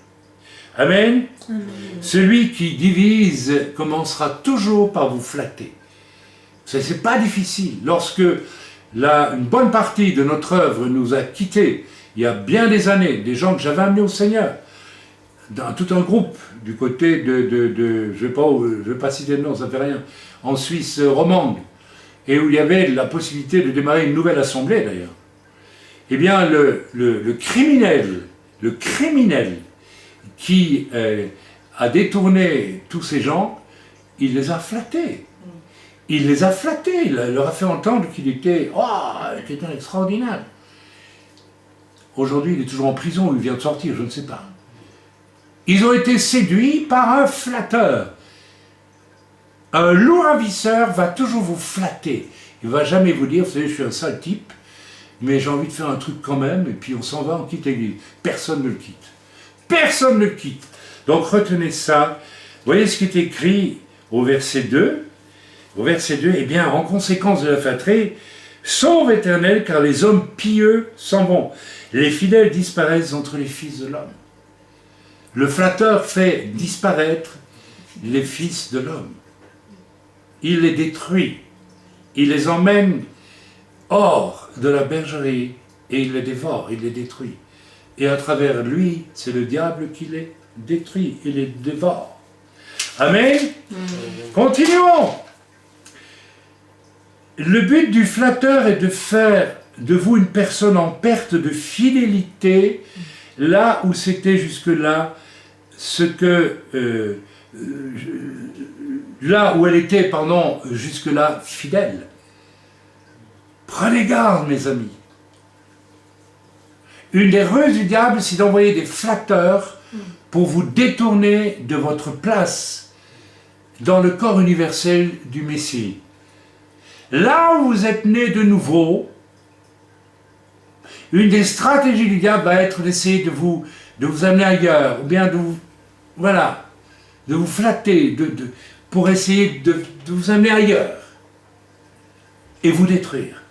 Amen. Amen. Celui qui divise commencera toujours par vous flatter. C'est pas difficile. Lorsque une bonne partie de notre œuvre nous a quittés, il y a bien des années, des gens que j'avais amenés au Seigneur, dans tout un groupe du côté de je ne vais pas citer le nom, ça ne fait rien, en Suisse romande, et où il y avait la possibilité de démarrer une nouvelle assemblée d'ailleurs. Eh bien, le criminel qui a détourné tous ces gens, il les a flattés. Il les a flattés, il leur a fait entendre qu'il était quelqu'un extraordinaire. Aujourd'hui, il est toujours en prison, ou il vient de sortir, je ne sais pas. Ils ont été séduits par un flatteur. Un loup ravisseur va toujours vous flatter. Il ne va jamais vous dire, vous savez, je suis un sale type, mais j'ai envie de faire un truc quand même, et puis on s'en va, on quitte l'église. Personne ne le quitte. personne ne quitte. Donc retenez ça. Voyez ce qui est écrit au verset 2. Au verset 2, eh bien, en conséquence de la flatterie, sauve Éternel, car les hommes pieux s'en vont. Les fidèles disparaissent entre les fils de l'homme. Le flatteur fait disparaître les fils de l'homme. Il les détruit. Il les emmène hors de la bergerie et il les dévore, il les détruit. Et à travers lui, c'est le diable qui les détruit, il les dévore. Amen. Continuons. Le but du flatteur est de faire de vous une personne en perte de fidélité, là où c'était jusque-là ce que... là où elle était, pardon, jusque-là fidèle. Prenez garde, mes amis. Une des ruses du diable, c'est d'envoyer des flatteurs pour vous détourner de votre place dans le corps universel du Messie. Là où vous êtes né de nouveau, une des stratégies du diable va être d'essayer de vous amener ailleurs, ou bien de vous, voilà, de vous flatter, pour essayer de vous amener ailleurs et vous détruire.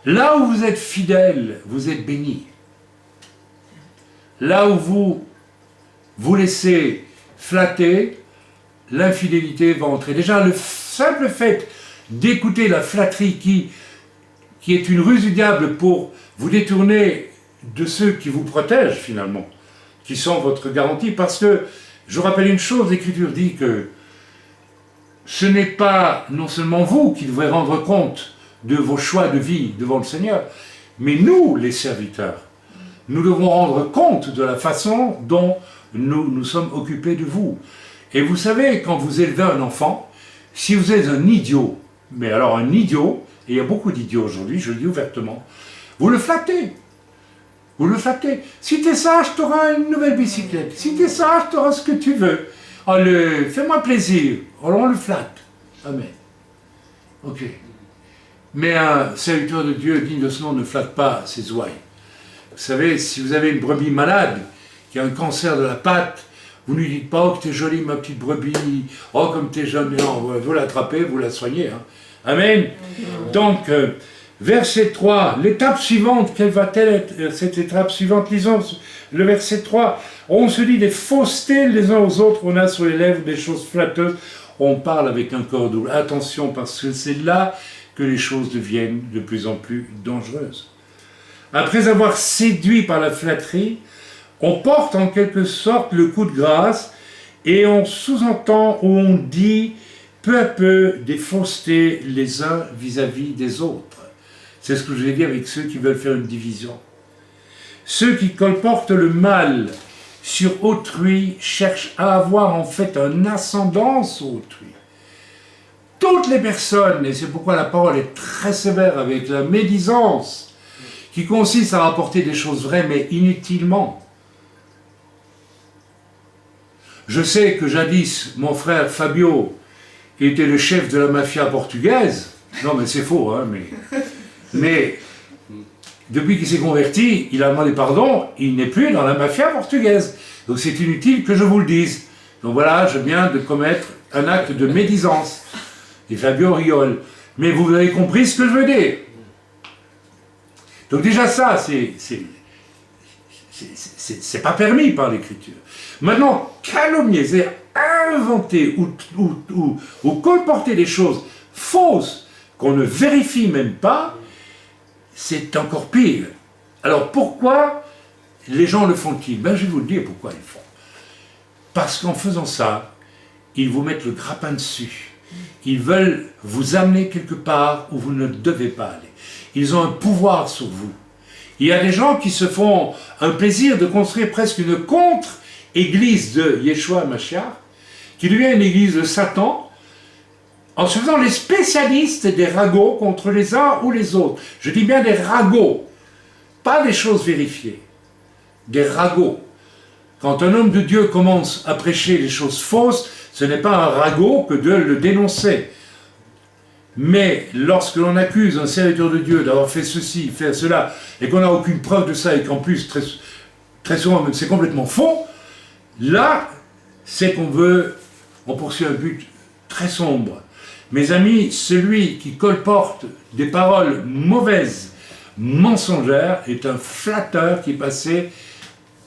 Là où vous êtes fidèle, vous êtes béni. Là où vous laissez flatter, l'infidélité va entrer. Déjà, le simple fait d'écouter la flatterie qui est une ruse du diable pour vous détourner de ceux qui vous protègent finalement, qui sont votre garantie, parce que je vous rappelle une chose, l'Écriture dit que ce n'est pas non seulement vous qui devrez rendre compte de vos choix de vie devant le Seigneur, mais nous, les serviteurs, nous devons rendre compte de la façon dont nous sommes occupés de vous. Et vous savez, quand vous élevez un enfant, si vous êtes un idiot, mais alors un idiot, et il y a beaucoup d'idiots aujourd'hui, je le dis ouvertement, vous le flattez. Vous le flattez. Si tu es sage, tu auras une nouvelle bicyclette. Si tu es sage, tu auras ce que tu veux. Allez, fais-moi plaisir. Alors on le flatte. Amen. Ok. Mais un serviteur de Dieu digne de ce nom ne flatte pas ses ouailles. Vous savez, si vous avez une brebis malade, qui a un cancer de la patte, vous ne lui dites pas « Oh, que t'es jolie ma petite brebis, oh, comme t'es jeune ». Non, vous l'attrapez, vous la soignez. Hein. Amen. Donc, verset 3, l'étape suivante, quelle va-t-elle être cette étape suivante? Lisons le verset 3. On se dit des faussetés les uns aux autres, on a sur les lèvres des choses flatteuses, on parle avec un corps double. Attention, parce que c'est là que les choses deviennent de plus en plus dangereuses. Après avoir séduit par la flatterie, on porte en quelque sorte le coup de grâce et on sous-entend ou on dit peu à peu des faussetés les uns vis-à-vis des autres. C'est ce que je vais dire avec ceux qui veulent faire une division. Ceux qui colportent le mal sur autrui cherchent à avoir en fait un ascendant sur autrui. Toutes les personnes, et c'est pourquoi la parole est très sévère avec la médisance, qui consiste à rapporter des choses vraies mais inutilement. Je sais que jadis, mon frère Fabio était le chef de la mafia portugaise. Non mais c'est faux, hein, mais depuis qu'il s'est converti, il a demandé pardon, il n'est plus dans la mafia portugaise. Donc c'est inutile que je vous le dise. Donc voilà, je viens de commettre un acte de médisance. Et Fabio rigole. Mais vous avez compris ce que je veux dire. Donc déjà ça, c'est pas permis par l'Écriture. Maintenant, calomnier, c'est inventer ou colporter des choses fausses qu'on ne vérifie même pas, c'est encore pire. Alors pourquoi les gens le font-ils? Ben, je vais vous le dire pourquoi ils le font. Parce qu'en faisant ça, ils vous mettent le grappin dessus. Ils veulent vous amener quelque part où vous ne devez pas aller. Ils ont un pouvoir sur vous. Il y a des gens qui se font un plaisir de construire presque une contre-église de Yeshua Mashiach, qui devient une église de Satan, en se faisant les spécialistes des ragots contre les uns ou les autres. Je dis bien des ragots, pas des choses vérifiées, des ragots. Quand un homme de Dieu commence à prêcher des choses fausses, ce n'est pas un ragot que de le dénoncer. Mais lorsque l'on accuse un serviteur de Dieu d'avoir fait ceci, fait cela, et qu'on n'a aucune preuve de ça, et qu'en plus, très très souvent même c'est complètement faux, là, c'est on poursuit un but très sombre. Mes amis, celui qui colporte des paroles mauvaises, mensongères, est un flatteur qui est passé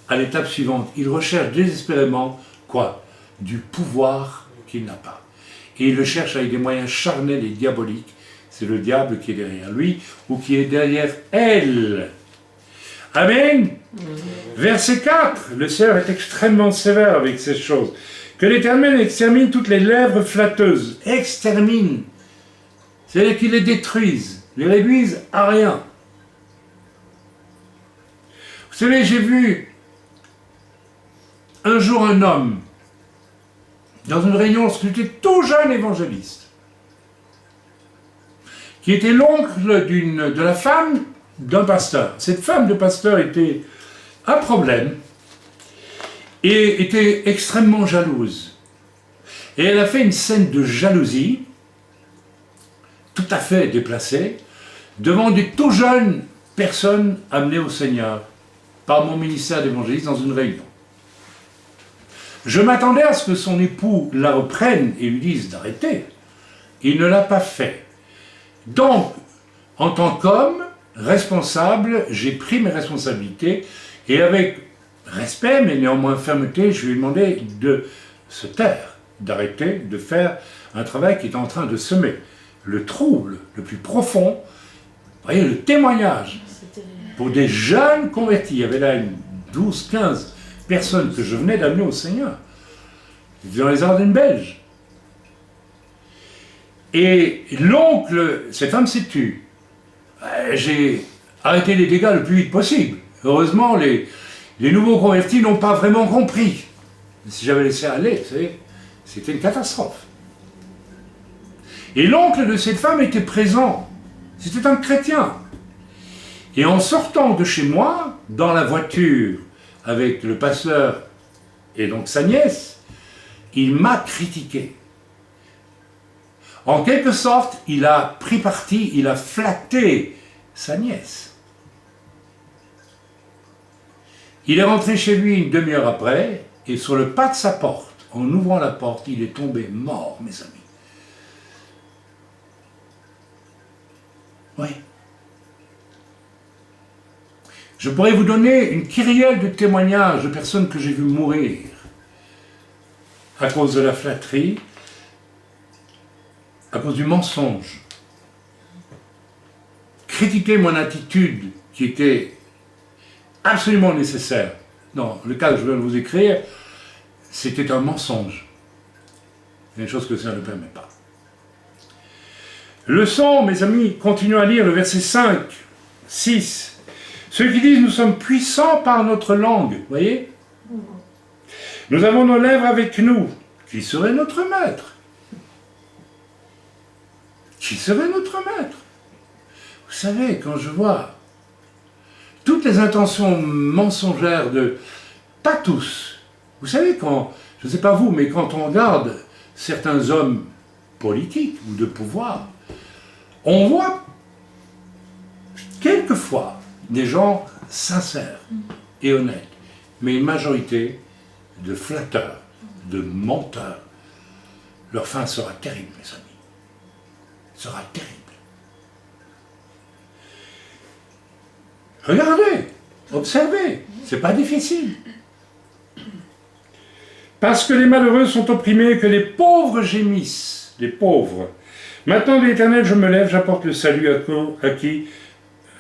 à l'étape suivante. Il recherche désespérément, quoi? Du pouvoir qu'il n'a pas. Et il le cherche avec des moyens charnels et diaboliques. C'est le diable qui est derrière lui, ou qui est derrière elle. Amen. Verset 4, le Seigneur est extrêmement sévère avec ces choses. Que l'Éternel extermine toutes les lèvres flatteuses. Extermine. C'est-à-dire qu'il les détruise, les réduise à rien. Vous savez, j'ai vu un jour un homme, dans une réunion, c'était tout jeune évangéliste, qui était l'oncle de la femme d'un pasteur. Cette femme de pasteur était un problème et était extrêmement jalouse. Et elle a fait une scène de jalousie, tout à fait déplacée, devant des tout jeunes personnes amenées au Seigneur par mon ministère d'évangéliste dans une réunion. Je m'attendais à ce que son époux la reprenne et lui dise d'arrêter. Il ne l'a pas fait. Donc, en tant qu'homme responsable, j'ai pris mes responsabilités et avec respect, mais néanmoins fermeté, je lui ai demandé de se taire, d'arrêter de faire un travail qui est en train de semer le trouble le plus profond. Vous voyez, le témoignage pour des jeunes convertis. Il y avait là 12-15 personnes que je venais d'amener au Seigneur. Dans les Ardennes belges. Et l'oncle, cette femme s'est tue. J'ai arrêté les dégâts le plus vite possible. Heureusement, les nouveaux convertis n'ont pas vraiment compris. Si j'avais laissé aller, vous savez, c'était une catastrophe. Et l'oncle de cette femme était présent. C'était un chrétien. Et en sortant de chez moi, dans la voiture, avec le pasteur et donc sa nièce, il m'a critiqué. En quelque sorte, il a pris parti, il a flatté sa nièce. Il est rentré chez lui une demi-heure après, et sur le pas de sa porte, en ouvrant la porte, il est tombé mort, mes amis. Oui. Je pourrais vous donner une kyrielle de témoignages de personnes que j'ai vues mourir à cause de la flatterie, à cause du mensonge. Critiquer mon attitude qui était absolument nécessaire. Non, le cas que je viens de vous écrire, c'était un mensonge. Une chose que ça ne permet pas. Leçon, mes amis, continuons à lire le verset 5, 6. Ceux qui disent « Nous sommes puissants par notre langue », vous voyez ? Nous avons nos lèvres avec nous. Qui serait notre maître ? Qui serait notre maître ? Vous savez, quand je vois toutes les intentions mensongères de... Pas tous. Vous savez, quand... Je ne sais pas vous, mais quand on regarde certains hommes politiques ou de pouvoir, on voit quelquefois des gens sincères et honnêtes, mais une majorité de flatteurs, de menteurs. Leur fin sera terrible, mes amis. Sera terrible. Regardez, observez, c'est pas difficile. Parce que les malheureux sont opprimés, que les pauvres gémissent, les pauvres. Maintenant, de l'Éternel, je me lève, j'apporte le salut à qui?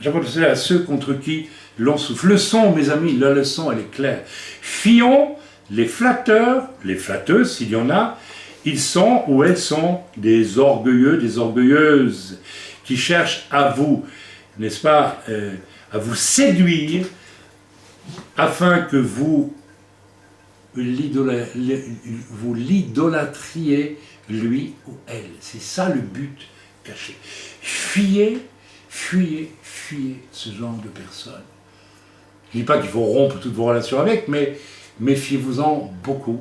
J'apporte le salut à ceux contre qui l'on souffle. Leçon, mes amis, la leçon, elle est claire. Fuyons les flatteurs, les flatteuses, s'il y en a, ils sont ou elles sont des orgueilleux, des orgueilleuses, qui cherchent à vous, n'est-ce pas, à vous séduire, afin que vous l'idolâtriez, lui ou elle. C'est ça le but caché. Fuyez ce genre de personnes. Je ne dis pas qu'il faut rompre toutes vos relations avec, mais méfiez-vous-en beaucoup.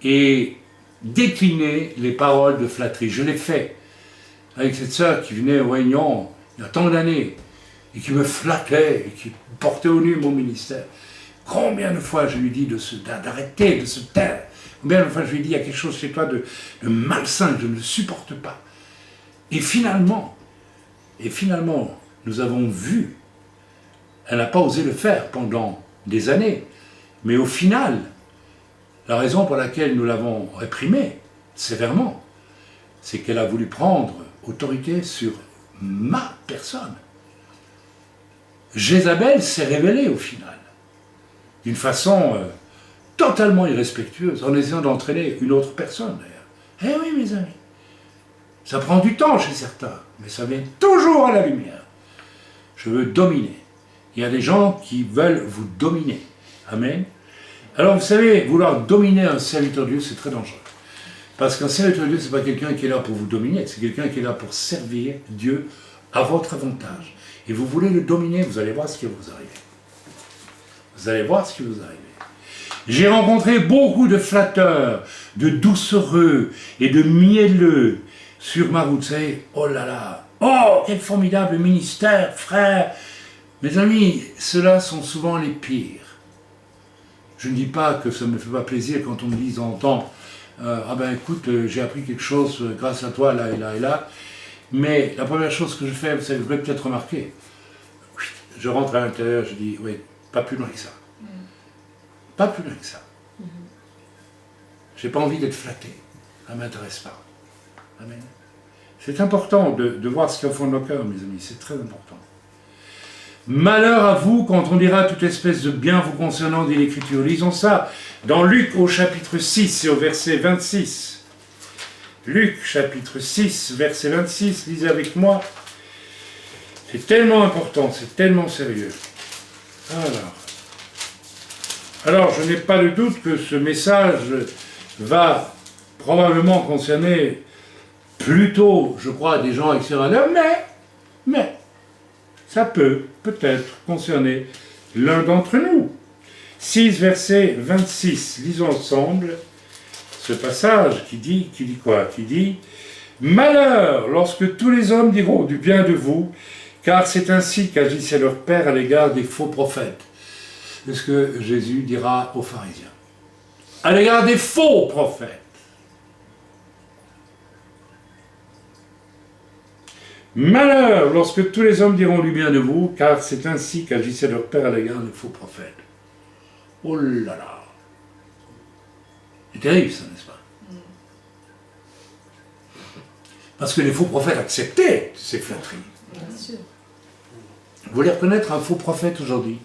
Et déclinez les paroles de flatterie. Je l'ai fait avec cette sœur qui venait aux réunions il y a tant d'années et qui me flattait et qui portait au nu mon ministère. Combien de fois je lui dis d'arrêter, de se taire. Combien de fois je lui dis, il y a quelque chose chez toi de malsain que je ne supporte pas. Et finalement, nous avons vu, elle n'a pas osé le faire pendant des années, mais au final, la raison pour laquelle nous l'avons réprimée sévèrement, c'est qu'elle a voulu prendre autorité sur ma personne. Jézabel s'est révélée au final, d'une façon totalement irrespectueuse, en essayant d'entraîner une autre personne d'ailleurs. Eh oui mes amis, ça prend du temps chez certains, mais ça vient toujours à la lumière. Je veux dominer. Il y a des gens qui veulent vous dominer. Amen. Alors vous savez, vouloir dominer un serviteur de Dieu, c'est très dangereux. Parce qu'un serviteur de Dieu, ce n'est pas quelqu'un qui est là pour vous dominer, c'est quelqu'un qui est là pour servir Dieu à votre avantage. Et vous voulez le dominer, vous allez voir ce qui va vous arriver. Vous allez voir ce qui va vous arriver. J'ai rencontré beaucoup de flatteurs, de doucereux et de mielleux sur ma route. Vous savez, oh là là, oh, quel formidable ministère, frère. Mes amis, ceux-là sont souvent les pires. Je ne dis pas que ça ne me fait pas plaisir quand on me dit de temps en temps, ah ben écoute, j'ai appris quelque chose grâce à toi, là et là et là. Mais la première chose que je fais, vous savez, vous l'avez peut-être remarqué, je rentre à l'intérieur, je dis, oui, pas plus loin que ça. Pas plus loin que ça. Je n'ai pas envie d'être flatté. Ça ne m'intéresse pas. Amen. C'est important de voir ce qu'il y a au fond de nos cœurs, mes amis. C'est très important. Malheur à vous quand on dira toute espèce de bien vous concernant, dit l'Écriture. Lisons ça dans Luc au chapitre 6 et au verset 26. Luc chapitre 6, verset 26. Lisez avec moi. C'est tellement important, c'est tellement sérieux. Alors, je n'ai pas de doute que ce message va probablement concerner plutôt, je crois, des gens extérieurs, mais ça peut peut-être concerner l'un d'entre nous. 6, verset 26, lisons ensemble ce passage qui dit quoi? Qui dit « Malheur lorsque tous les hommes diront du bien de vous, car c'est ainsi qu'agissait leur Père à l'égard des faux prophètes. » C'est ce que Jésus dira aux pharisiens. À l'égard des faux prophètes. Malheur lorsque tous les hommes diront du bien de vous, car c'est ainsi qu'agissait leur Père à l'égard des faux prophètes. Oh là là. C'est terrible ça, n'est-ce pas? Parce que les faux prophètes acceptaient ces flatteries. Bien sûr. Vous voulez reconnaître un faux prophète aujourd'hui?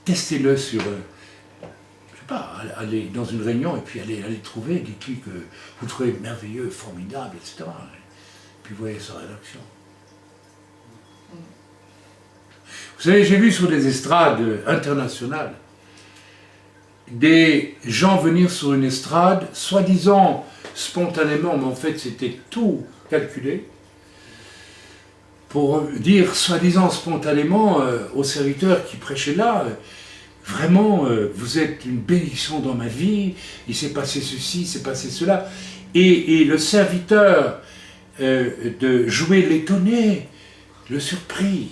Testez-le sur, je sais pas, aller dans une réunion et puis aller trouver, dites-lui que vous trouvez merveilleux, formidable, etc. Puis vous voyez sa rédaction. Vous savez, j'ai vu sur des estrades internationales des gens venir sur une estrade, soi-disant spontanément, mais en fait c'était tout calculé, pour dire soi-disant spontanément aux serviteurs qui prêchaient là, vraiment, vous êtes une bénédiction dans ma vie, il s'est passé ceci, il s'est passé cela. Et le serviteur de jouer l'étonné, le surpris.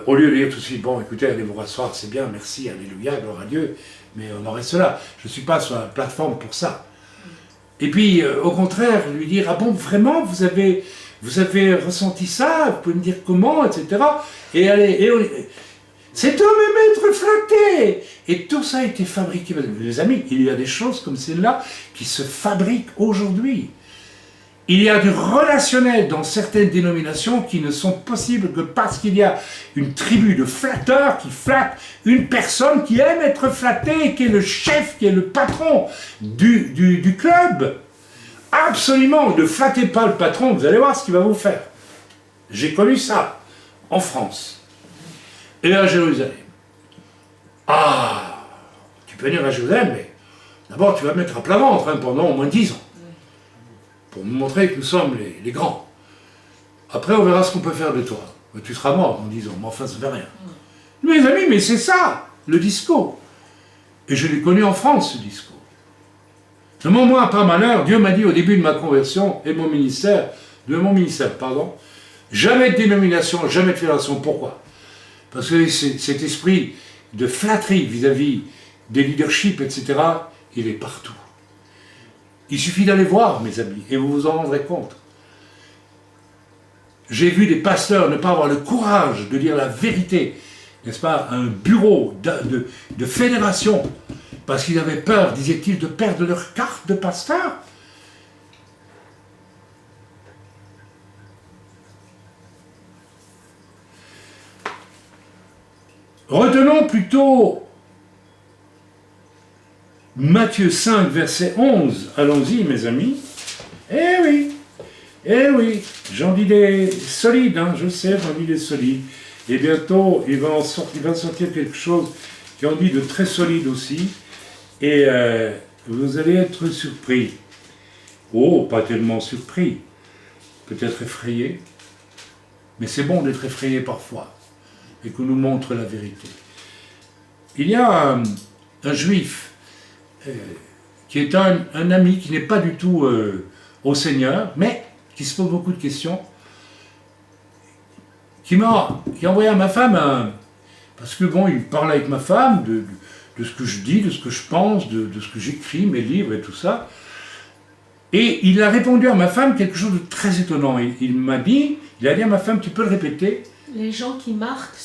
Au lieu de dire tout de suite, bon écoutez, allez vous rasseoir, c'est bien, merci, alléluia, gloire à Dieu, mais on en reste là. Je ne suis pas sur la plateforme pour ça. Et puis, au contraire, lui dire, ah bon, vraiment, vous avez ressenti ça, vous pouvez me dire comment, etc. Et allez, cet homme aime être flatté. Et tout ça a été fabriqué. Les amis, il y a des choses comme celle-là qui se fabriquent aujourd'hui. Il y a du relationnel dans certaines dénominations qui ne sont possibles que parce qu'il y a une tribu de flatteurs qui flattent une personne qui aime être flattée, qui est le chef, qui est le patron du club. Absolument, ne flattez pas le patron, vous allez voir ce qu'il va vous faire. J'ai connu ça en France et à Jérusalem. Ah, tu peux venir à Jérusalem, mais d'abord tu vas mettre à plat ventre pendant au moins 10 ans. Pour nous montrer que nous sommes les grands. Après, on verra ce qu'on peut faire de toi. Tu seras mort en 10 ans, mais enfin, ça ne fait rien. Mes amis, mais c'est ça, le discours. Et je l'ai connu en France, ce discours. Seulement, moi, par malheur, Dieu m'a dit au début de ma conversion et de mon ministère, jamais de dénomination, jamais de fédération. Pourquoi? Parce que cet esprit de flatterie vis-à-vis des leaderships, etc., il est partout. Il suffit d'aller voir, mes amis, et vous vous en rendrez compte. J'ai vu des pasteurs ne pas avoir le courage de dire la vérité, n'est-ce pas, à un bureau de fédération, parce qu'ils avaient peur, disaient-ils, de perdre leur carte de pasteur. Retenons plutôt Matthieu 5, verset 11. Allons-y, mes amis. Eh oui, j'en dis des solides, hein, je sais, j'en dis des solides. Et bientôt, il va sortir quelque chose qui en dit de très solide aussi. Et vous allez être surpris. Oh, pas tellement surpris. Peut-être effrayé. Mais c'est bon d'être effrayé parfois. Et qu'on nous montre la vérité. Il y a un juif qui est un ami qui n'est pas du tout au Seigneur, mais qui se pose beaucoup de questions, qui a envoyé à ma femme, parce que bon, il parle avec ma femme de ce que je dis, de ce que je pense, de ce que j'écris, mes livres et tout ça, et il a répondu à ma femme quelque chose de très étonnant. Il a dit à ma femme, tu peux le répéter? Les gens qui marquent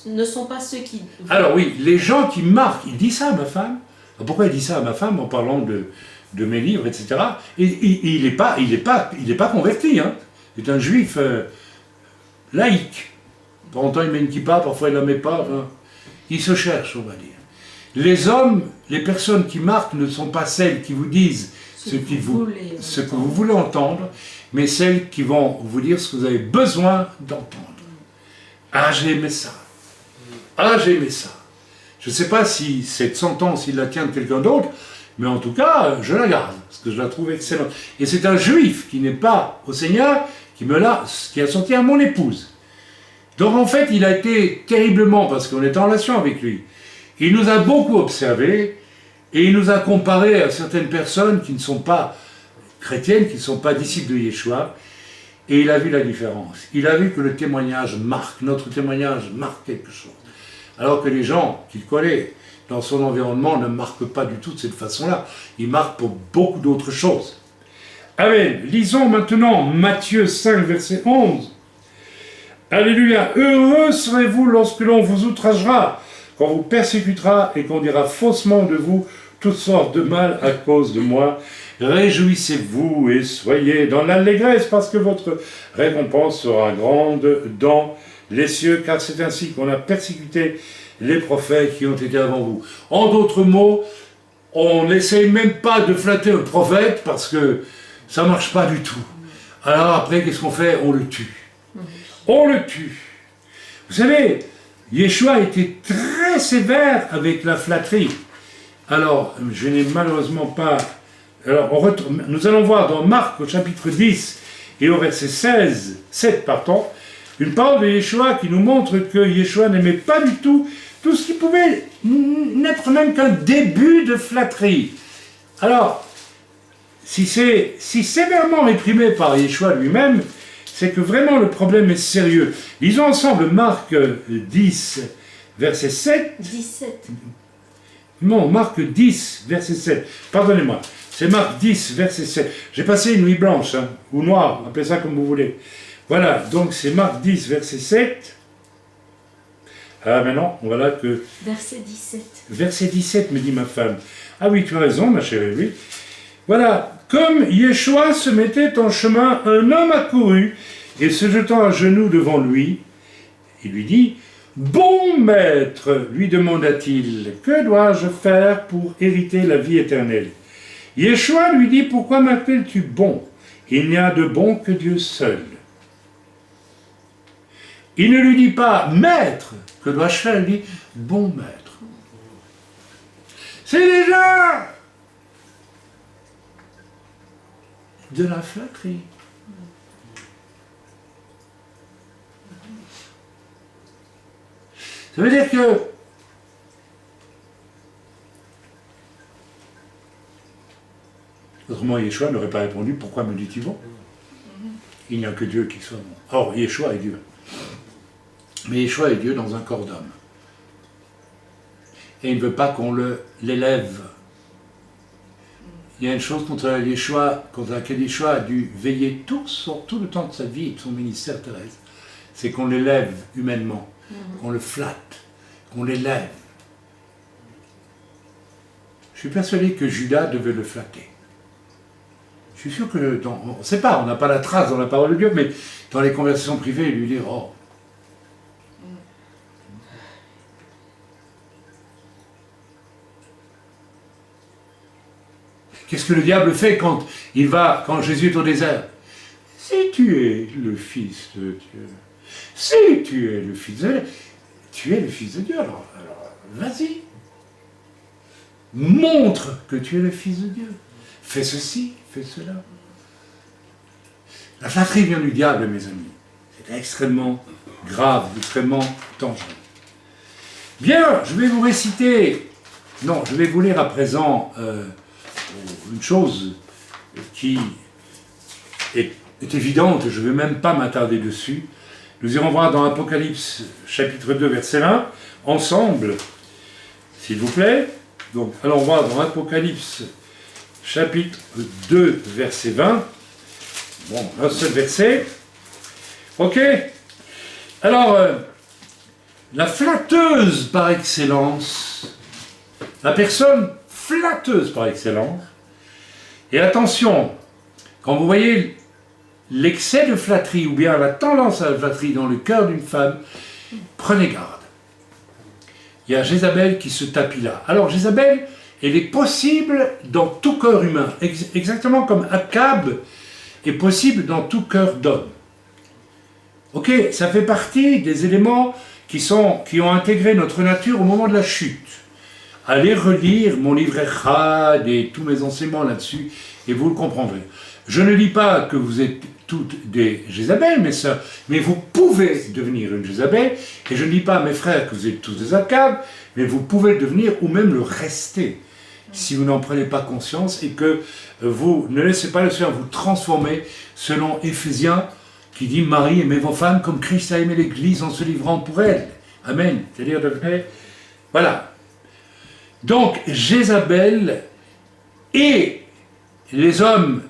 ne sont pas ceux qui... Alors oui, les gens qui marquent, il dit ça à ma femme. Alors pourquoi il dit ça à ma femme en parlant de mes livres, etc. Et il n'est pas converti, hein. C'est un juif laïque. De temps en temps il met une kippa, parfois il ne la met pas. Hein. Il se cherche, on va dire. Les hommes, les personnes qui marquent ne sont pas celles qui vous disent ce que vous voulez entendre, mais celles qui vont vous dire ce que vous avez besoin d'entendre. Ah, j'ai aimé ça. Ah, j'ai aimé ça. Je ne sais pas si cette sentence, il la tient de quelqu'un d'autre, mais en tout cas, je la garde, parce que je la trouve excellente. Et c'est un juif qui n'est pas au Seigneur, qui a sorti à mon épouse. Donc en fait, il a été terriblement, parce qu'on est en relation avec lui, il nous a beaucoup observés, et il nous a comparé à certaines personnes qui ne sont pas chrétiennes, qui ne sont pas disciples de Yeshua, et il a vu la différence. Il a vu que le témoignage marque, notre témoignage marque quelque chose. Alors que les gens qu'il connaît dans son environnement ne marquent pas du tout de cette façon-là. Ils marquent pour beaucoup d'autres choses. Amen. Lisons maintenant Matthieu 5, verset 11. Alléluia. Heureux serez-vous lorsque l'on vous outragera, qu'on vous persécutera et qu'on dira faussement de vous toutes sortes de mal à cause de moi. Réjouissez-vous et soyez dans l'allégresse, parce que votre récompense sera grande dans les cieux, car c'est ainsi qu'on a persécuté les prophètes qui ont été avant vous. En d'autres mots, on n'essaye même pas de flatter un prophète, parce que ça ne marche pas du tout. Alors après, qu'est-ce qu'on fait? On le tue. On le tue. Vous savez, Yeshua était très sévère avec la flatterie. Alors, je n'ai malheureusement pas... Alors, nous allons voir dans Marc, au chapitre 10 et au verset 7, une parole de Yeshua qui nous montre que Yeshua n'aimait pas du tout ce qui pouvait n'être même qu'un début de flatterie. Alors, si c'est si sévèrement réprimé par Yeshua lui-même, c'est que vraiment le problème est sérieux. Lisons ensemble Marc 10, verset 7. 17. Non, Marc 10, verset 7. Pardonnez-moi. C'est Marc 10, verset 7. J'ai passé une nuit blanche, hein, ou noire, appelez ça comme vous voulez. Voilà, donc c'est Marc 10, verset 7. Ah, maintenant, voilà que... Verset 17. Verset 17, me dit ma femme. Ah oui, tu as raison, ma chérie, oui. Voilà, comme Yeshua se mettait en chemin, un homme accourut, et se jetant à genoux devant lui, il lui dit, « Bon maître, lui demanda-t-il, que dois-je faire pour hériter la vie éternelle ?» Yeshua lui dit, « Pourquoi m'appelles-tu bon? Il n'y a de bon que Dieu seul. » Il ne lui dit pas, « Maître, que dois-je faire ?» Il dit, « Bon maître. » C'est déjà de la flatterie. Ça veut dire que autrement, Yeshua n'aurait pas répondu, pourquoi me dis-tu bon? Il n'y a que Dieu qui soit bon. Or, Yeshua est Dieu. Mais Yeshua est Dieu dans un corps d'homme. et il ne veut pas qu'on l'élève. Il y a une chose contre laquelle Yeshua a dû veiller tout le temps de sa vie et de son ministère terrestre, c'est qu'on l'élève humainement, qu'on le flatte, qu'on l'élève. Je suis persuadé que Judas devait le flatter. Je suis sûr que, on ne sait pas, on n'a pas la trace dans la parole de Dieu, mais dans les conversations privées, il lui dire, oh. Qu'est-ce que le diable fait quand Jésus est au désert? Si tu es le Fils de Dieu, si tu es le Fils de Dieu, tu es le Fils de Dieu, alors vas-y. Montre que tu es le Fils de Dieu. Fais ceci, fais cela. La flatterie vient du diable, mes amis. C'est extrêmement grave, extrêmement dangereux. Bien, je vais vous réciter, je vais vous lire à présent une chose qui est évidente, je ne vais même pas m'attarder dessus. Nous irons voir dans Apocalypse chapitre 2, verset 1, ensemble, s'il vous plaît. Donc, allons voir dans Apocalypse chapitre 2, verset 20. Bon, un seul verset. Ok. Alors, la flatteuse par excellence, la personne flatteuse par excellence, et attention, quand vous voyez l'excès de flatterie ou bien la tendance à la flatterie dans le cœur d'une femme, prenez garde. Il y a Jézabel qui se tapit là. Alors Jézabel, elle est possible dans tout cœur humain, exactement comme Akab est possible dans tout cœur d'homme. Ok, ça fait partie des éléments qui ont intégré notre nature au moment de la chute. Allez relire mon livre Echad et tous mes enseignements là-dessus, et vous le comprendrez. Je ne dis pas que vous êtes toutes des Jézabel, mais vous pouvez devenir une Jézabel, et je ne dis pas à mes frères que vous êtes tous des Akab, mais vous pouvez le devenir ou même le rester, si vous n'en prenez pas conscience, et que vous ne laissez pas le Seigneur vous transformer, selon Éphésiens, qui dit « Marie, aimez vos femmes comme Christ a aimé l'Église en se livrant pour elle. » Amen. C'est-à-dire devenez... Voilà. Donc, Jézabel et les hommes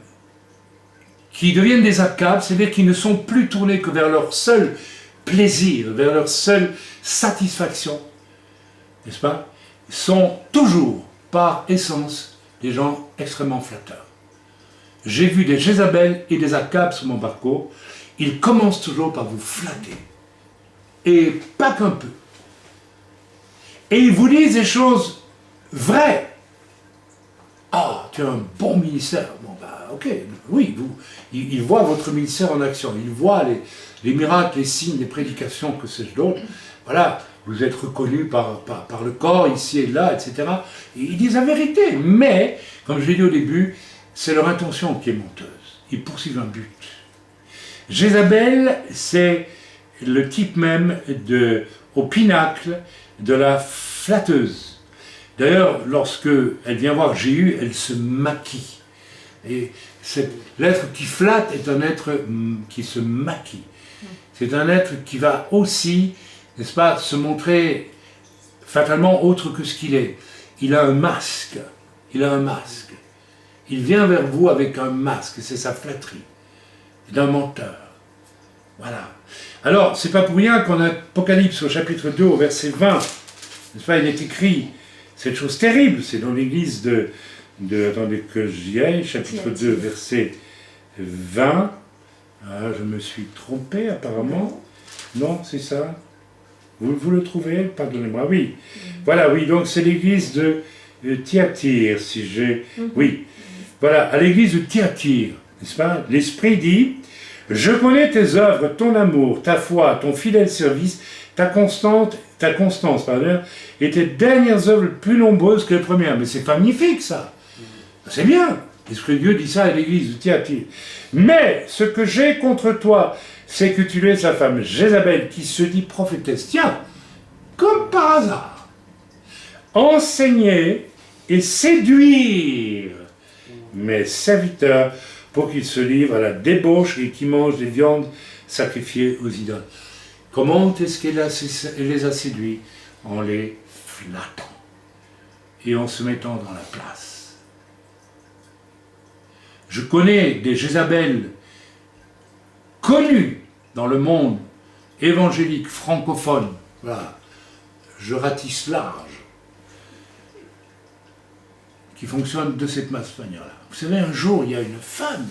qui deviennent des Akab, c'est-à-dire qui ne sont plus tournés que vers leur seul plaisir, vers leur seule satisfaction, n'est-ce pas, sont toujours, par essence, des gens extrêmement flatteurs. J'ai vu des Jézabel et des Akab sur mon parcours, ils commencent toujours par vous flatter, et pas qu'un peu. Et ils vous disent des choses vraies. Ah, tu as un bon ministère. Bon, bah, ok, oui, ils voient votre ministère en action. Ils voient les miracles, les signes, les prédications, que sais-je d'autre. Voilà, vous êtes reconnus par le corps, ici et là, etc. Et ils disent la vérité. Mais, comme je l'ai dit au début, c'est leur intention qui est menteuse. Ils poursuivent un but. Jézabel, c'est le type même au pinacle de la flatteuse. D'ailleurs, lorsque elle vient voir Jéhu, elle se maquille. Et l'être qui flatte est un être qui se maquille. C'est un être qui va aussi, n'est-ce pas, se montrer fatalement autre que ce qu'il est. Il a un masque. Il a un masque. Il vient vers vous avec un masque. C'est sa flatterie. D'un menteur. Voilà. Alors, c'est pas pour rien qu'en Apocalypse, au chapitre 2, au verset 20, n'est-ce pas, il est écrit cette chose terrible, c'est dans l'église attendez que j'y aille, chapitre 2, verset 20. Ah, je me suis trompé apparemment. Non, c'est ça. Vous le trouvez? Pardonnez-moi. Oui. Voilà, oui, donc c'est l'église de Thyatire, si j'ai... Oui. Voilà, à l'église de Thyatire, n'est-ce pas? L'Esprit dit, « Je connais tes œuvres, ton amour, ta foi, ton fidèle service, ta constance, et tes dernières œuvres plus nombreuses que les premières. » Mais c'est magnifique, ça. C'est bien. L'Esprit de Dieu dit ça à l'église de Thyatire. « Mais ce que j'ai contre toi, c'est que tu es sa femme Jézabel, qui se dit prophétesse. » Tiens, comme par hasard, enseigner et séduire mes serviteurs pour qu'ils se livrent à la débauche et qu'ils mangent des viandes sacrifiées aux idoles. Comment est-ce qu'elle les a séduits? En les flattant. et en se mettant dans la place. Je connais des Jézabel connues dans le monde évangélique francophone. Voilà, je ratisse large, qui fonctionnent de cette manière-là. Vous savez, un jour, il y a une femme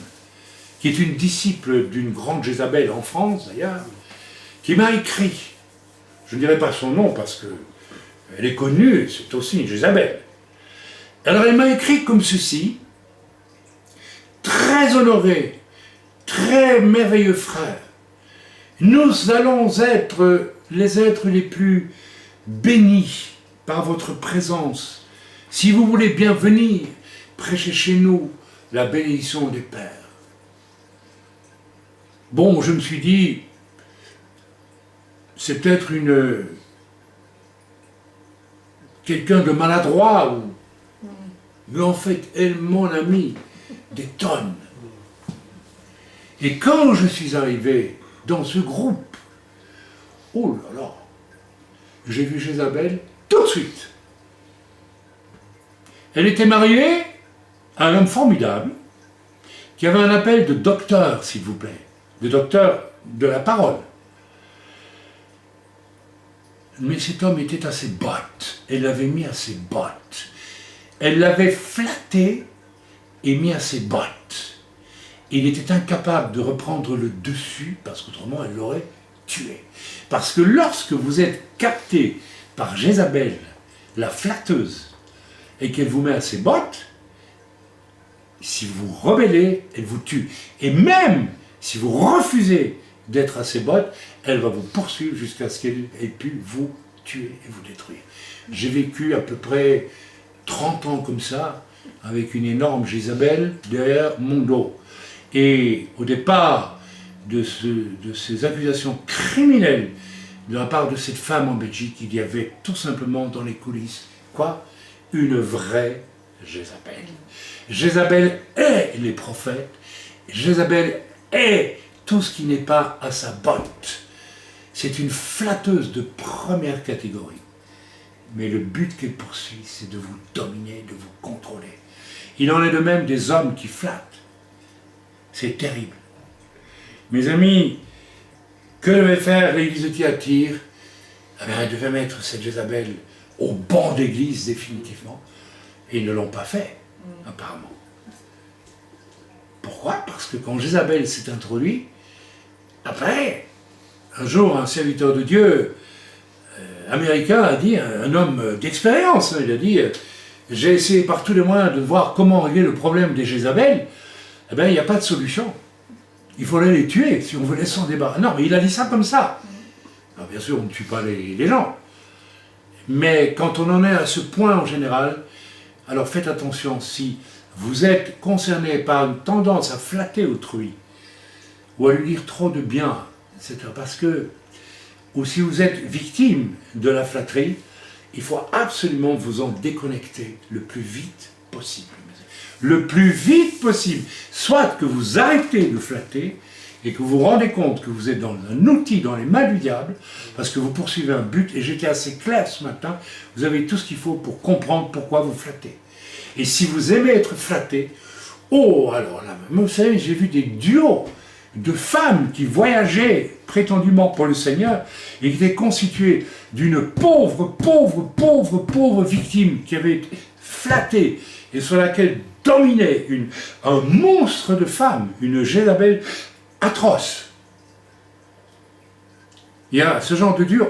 qui est une disciple d'une grande Jézabel en France, d'ailleurs, qui m'a écrit. Je ne dirai pas son nom parce qu'elle est connue, c'est aussi une Jézabel. Alors elle m'a écrit comme ceci: très honoré, très merveilleux frère, nous allons être les êtres les plus bénis par votre présence. Si vous voulez bien venir prêcher chez nous la bénédiction des pères. Bon, je me suis dit, c'est peut-être quelqu'un de maladroit, mais en fait, elle, mon ami, des tonnes. Et quand je suis arrivé dans ce groupe, oh là là, j'ai vu Jézabel tout de suite. Elle était mariée à un homme formidable, qui avait un appel de docteur, s'il vous plaît, de docteur de la parole. Mais cet homme était à ses bottes, elle l'avait mis à ses bottes. Elle l'avait flatté et mis à ses bottes. Il était incapable de reprendre le dessus, parce qu'autrement elle l'aurait tué. Parce que lorsque vous êtes capté par Jézabel, la flatteuse, et qu'elle vous met à ses bottes, si vous rebellez, elle vous tue. Et même si vous refusez d'être à ses bottes, elle va vous poursuivre jusqu'à ce qu'elle ait pu vous tuer et vous détruire. J'ai vécu à peu près 30 ans comme ça, avec une énorme Jézabel derrière mon dos. Et au départ de ces accusations criminelles de la part de cette femme en Belgique, il y avait tout simplement dans les coulisses, quoi ? Une vraie Jézabel. Jézabel est les prophètes. Jézabel est tout ce qui n'est pas à sa botte. C'est une flatteuse de première catégorie. Mais le but qu'elle poursuit, c'est de vous dominer, de vous contrôler. Il en est de même des hommes qui flattent. C'est terrible. Mes amis, que devait faire l'église de Thyatire? Eh bien, elle devait mettre cette Jézabel au banc d'église définitivement. Et ils ne l'ont pas fait, apparemment. Pourquoi? Parce que quand Jézabel s'est introduit, après, un jour, un serviteur de Dieu américain a dit, un homme d'expérience, il a dit, j'ai essayé par tous les moyens de voir comment régler le problème des Jézabel. Eh bien, il n'y a pas de solution. Il faudrait les tuer si on voulait s'en débarrasser. Non, mais il a dit ça comme ça. Alors, bien sûr, on ne tue pas les gens. Mais quand on en est à ce point en général, alors faites attention, si vous êtes concerné par une tendance à flatter autrui, ou à lui dire trop de bien, etc., parce que, ou si vous êtes victime de la flatterie, il faut absolument vous en déconnecter le plus vite possible. Le plus vite possible, soit que vous arrêtez de flatter, et que vous vous rendez compte que vous êtes dans un outil dans les mains du diable, parce que vous poursuivez un but, et j'étais assez clair ce matin, vous avez tout ce qu'il faut pour comprendre pourquoi vous flattez. Et si vous aimez être flatté, oh, alors là, vous savez, j'ai vu des duos de femmes qui voyageaient prétendument pour le Seigneur, et qui étaient constituées d'une pauvre victime qui avait été flattée, et sur laquelle dominait un monstre de femme, une Jézabel atroce. Il y a ce genre de duo.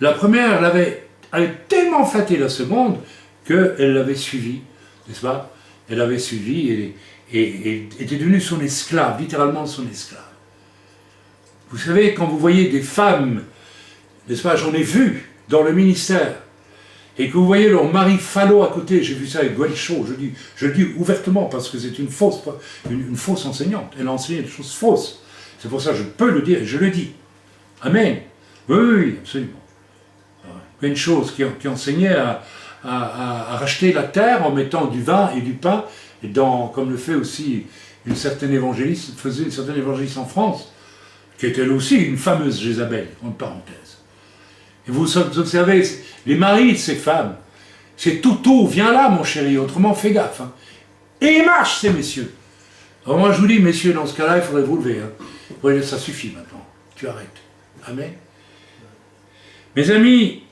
La première, elle avait tellement flatté la seconde qu'elle l'avait suivie, n'est-ce pas? Elle l'avait suivie et était devenue son esclave, littéralement son esclave. Vous savez, quand vous voyez des femmes, n'est-ce pas, j'en ai vu dans le ministère, et que vous voyez leur mari falot à côté, j'ai vu ça avec Gwen Shaw, je le dis ouvertement parce que c'est une fausse enseignante, elle a enseigné des choses fausses. C'est pour ça que je peux le dire et je le dis. Amen. Oui, absolument. Gwen Shaw qui enseignait à racheter la terre en mettant du vin et du pain, et comme le fait aussi une certaine évangéliste en France, qui est elle aussi une fameuse Jézabel, entre parenthèses. Et vous observez, les maris de ces femmes C'est tout, viens là, mon chéri, autrement fais gaffe. Hein. Et ils marchent, ces messieurs. Alors moi, je vous dis, messieurs, dans ce cas-là, il faudrait vous lever. Hein. Vous voyez, ça suffit maintenant. Tu arrêtes. Amen. Mes amis,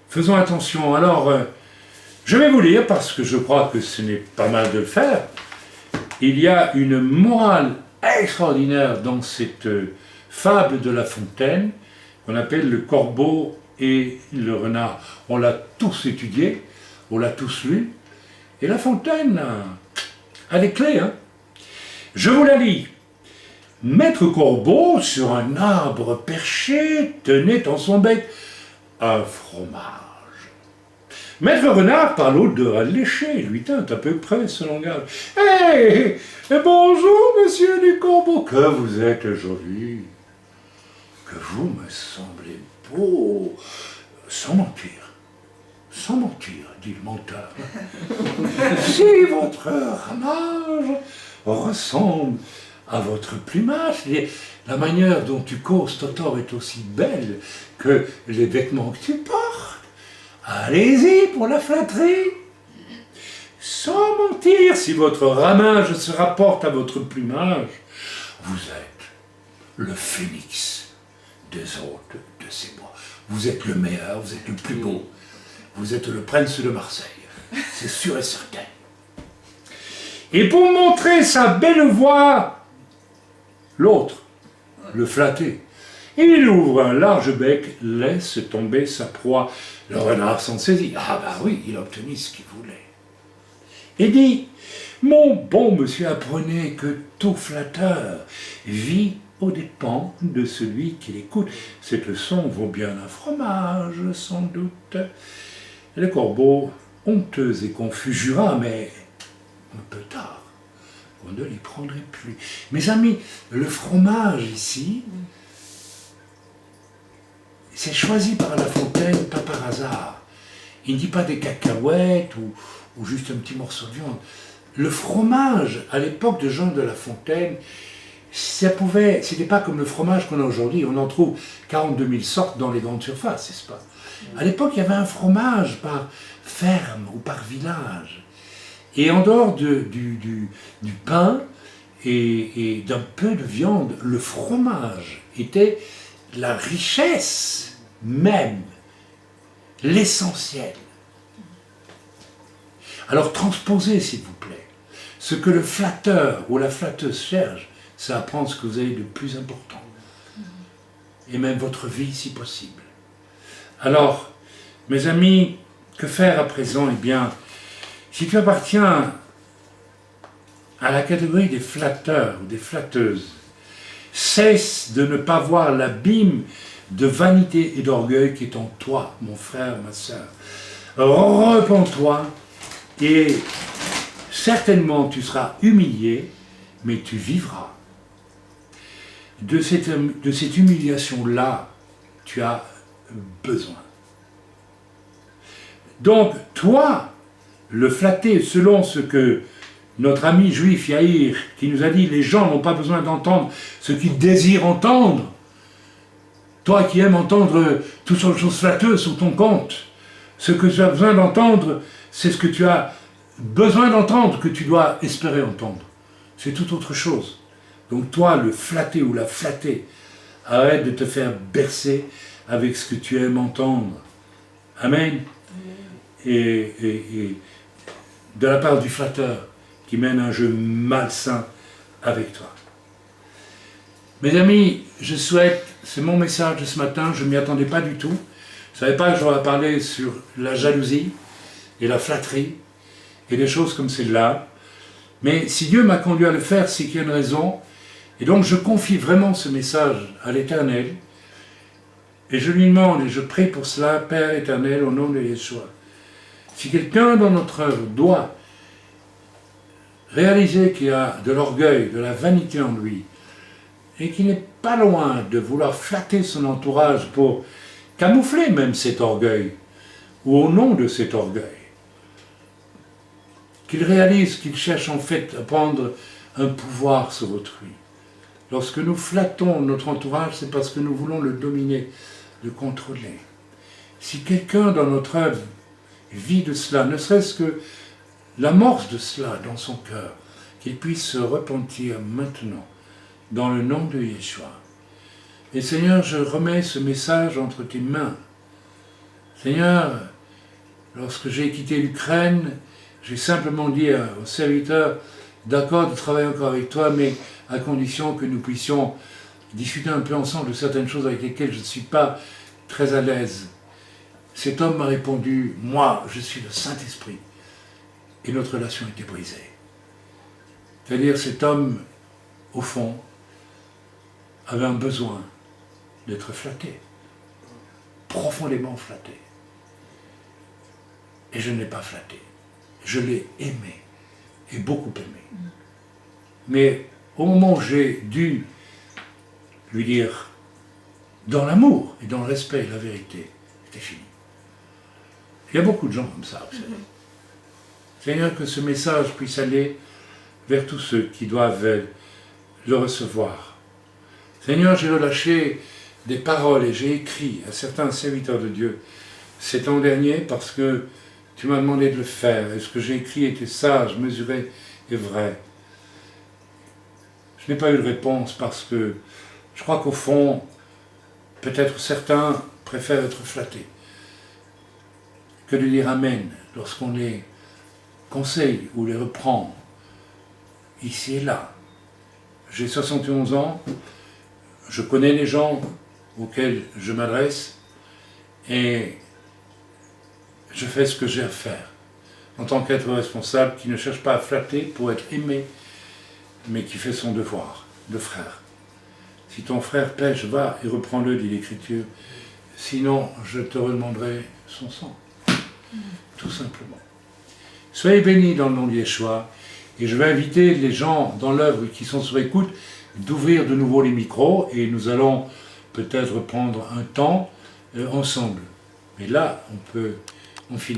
faisons attention. Alors, je vais vous lire, parce que je crois que ce n'est pas mal de le faire. Il y a une morale extraordinaire dans cette fable de La Fontaine, qu'on appelle le corbeau et le renard. On l'a tous étudié, on l'a tous lu, et La Fontaine a des clés. Hein. Je vous la lis. Maître Corbeau, sur un arbre perché, tenait en son bec un fromage. Maître Renard, par l'odeur alléchée, lui tint à peu près ce langage. « Hé, bonjour, monsieur du Corbeau, que vous êtes joli, que vous me semblez beau, sans mentir, dit le menteur. Si votre ramage ressemble à votre plumage, la manière dont tu causes, Totor, est aussi belle que les vêtements que tu portes. Allez-y pour la flatterie. Sans mentir, si votre ramage se rapporte à votre plumage, vous êtes le phénix des hôtes de ces bois. Vous êtes le meilleur, vous êtes le plus beau. Vous êtes le prince de Marseille. C'est sûr et certain. Et pour montrer sa belle voix, l'autre, le flatté, il ouvre un large bec, laisse tomber sa proie. Le renard s'en saisit. Ah bah oui, il obtenait ce qu'il voulait. Et dit, mon bon monsieur, apprenez que tout flatteur vit aux dépens de celui qui l'écoute. Cette leçon vaut bien un fromage, sans doute. Et le corbeau, honteux et confus, jura, mais un peu tard, on ne l'y prendrait plus. Mes amis, le fromage ici, c'est choisi par La Fontaine, pas par hasard. Il ne dit pas des cacahuètes ou juste un petit morceau de viande. Le fromage, à l'époque de Jean de La Fontaine, c'était pas comme le fromage qu'on a aujourd'hui. On en trouve 42 000 sortes dans les grandes surfaces, n'est-ce pas? À l'époque, il y avait un fromage par ferme ou par village. Et en dehors du pain et d'un peu de viande, le fromage était la richesse même, l'essentiel. Alors transposez, s'il vous plaît, ce que le flatteur ou la flatteuse cherche, c'est apprendre ce que vous avez de plus important. Et même votre vie, si possible. Alors, mes amis, que faire à présent? Eh bien, si tu appartiens à la catégorie des flatteurs ou des flatteuses, cesse de ne pas voir l'abîme de vanité et d'orgueil qui est en toi, mon frère, ma sœur. Repens-toi et certainement tu seras humilié, mais tu vivras. De cette humiliation-là, tu as besoin. Donc, toi, le flatté, selon ce que notre ami juif Yaïr, qui nous a dit, les gens n'ont pas besoin d'entendre ce qu'ils désirent entendre. Toi qui aimes entendre toutes sortes de choses flatteuses sur ton compte, ce que tu as besoin d'entendre, c'est ce que tu as besoin d'entendre, que tu dois espérer entendre. C'est tout autre chose. Donc toi, le flatté ou la flattée, arrête de te faire bercer avec ce que tu aimes entendre. Amen. Et de la part du flatteur qui mène un jeu malsain avec toi. Mes amis, je souhaite, c'est mon message de ce matin, je ne m'y attendais pas du tout. Je ne savais pas que j'aurais parlé sur la jalousie et la flatterie et des choses comme celle-là. Mais si Dieu m'a conduit à le faire, c'est qu'il y a une raison. Et donc je confie vraiment ce message à l'Éternel. Et je lui demande, et je prie pour cela, Père éternel, au nom de Yeshua. Si quelqu'un dans notre œuvre doit réaliser qu'il y a de l'orgueil, de la vanité en lui, et qu'il n'est pas loin de vouloir flatter son entourage pour camoufler même cet orgueil, ou au nom de cet orgueil, qu'il réalise qu'il cherche en fait à prendre un pouvoir sur autrui. Lorsque nous flattons notre entourage, c'est parce que nous voulons le dominer, le contrôler. Si quelqu'un dans notre œuvre vie de cela, ne serait-ce que l'amorce de cela dans son cœur, qu'il puisse se repentir maintenant, dans le nom de Yeshua. Et Seigneur, je remets ce message entre tes mains. Seigneur, lorsque j'ai quitté l'Ukraine, j'ai simplement dit aux serviteurs, d'accord de travailler encore avec toi, mais à condition que nous puissions discuter un peu ensemble de certaines choses avec lesquelles je ne suis pas très à l'aise. Cet homme m'a répondu, moi, je suis le Saint-Esprit. Et notre relation était brisée. C'est-à-dire, cet homme, au fond, avait un besoin d'être flatté, profondément flatté. Et je ne l'ai pas flatté. Je l'ai aimé, et beaucoup aimé. Mais au moment où j'ai dû lui dire, dans l'amour et dans le respect et la vérité, c'était fini. Il y a beaucoup de gens comme ça, vous savez. Seigneur, que ce message puisse aller vers tous ceux qui doivent le recevoir. Seigneur, j'ai relâché des paroles et j'ai écrit à certains serviteurs de Dieu cet an dernier parce que tu m'as demandé de le faire. Et ce que j'ai écrit était sage, mesuré et vrai. Je n'ai pas eu de réponse parce que je crois qu'au fond, peut-être certains préfèrent être flattés que de dire Amen lorsqu'on les conseille ou les reprend ici et là. J'ai 71 ans, je connais les gens auxquels je m'adresse et je fais ce que j'ai à faire en tant qu'être responsable qui ne cherche pas à flatter pour être aimé, mais qui fait son devoir de frère. Si ton frère pêche, va et reprends-le, dit l'Écriture. Sinon, je te redemanderai son sang. Tout simplement. Soyez bénis dans le nom de Yeshua. Et je vais inviter les gens dans l'œuvre qui sont sur écoute d'ouvrir de nouveau les micros et nous allons peut-être prendre un temps ensemble. Mais là, on finit.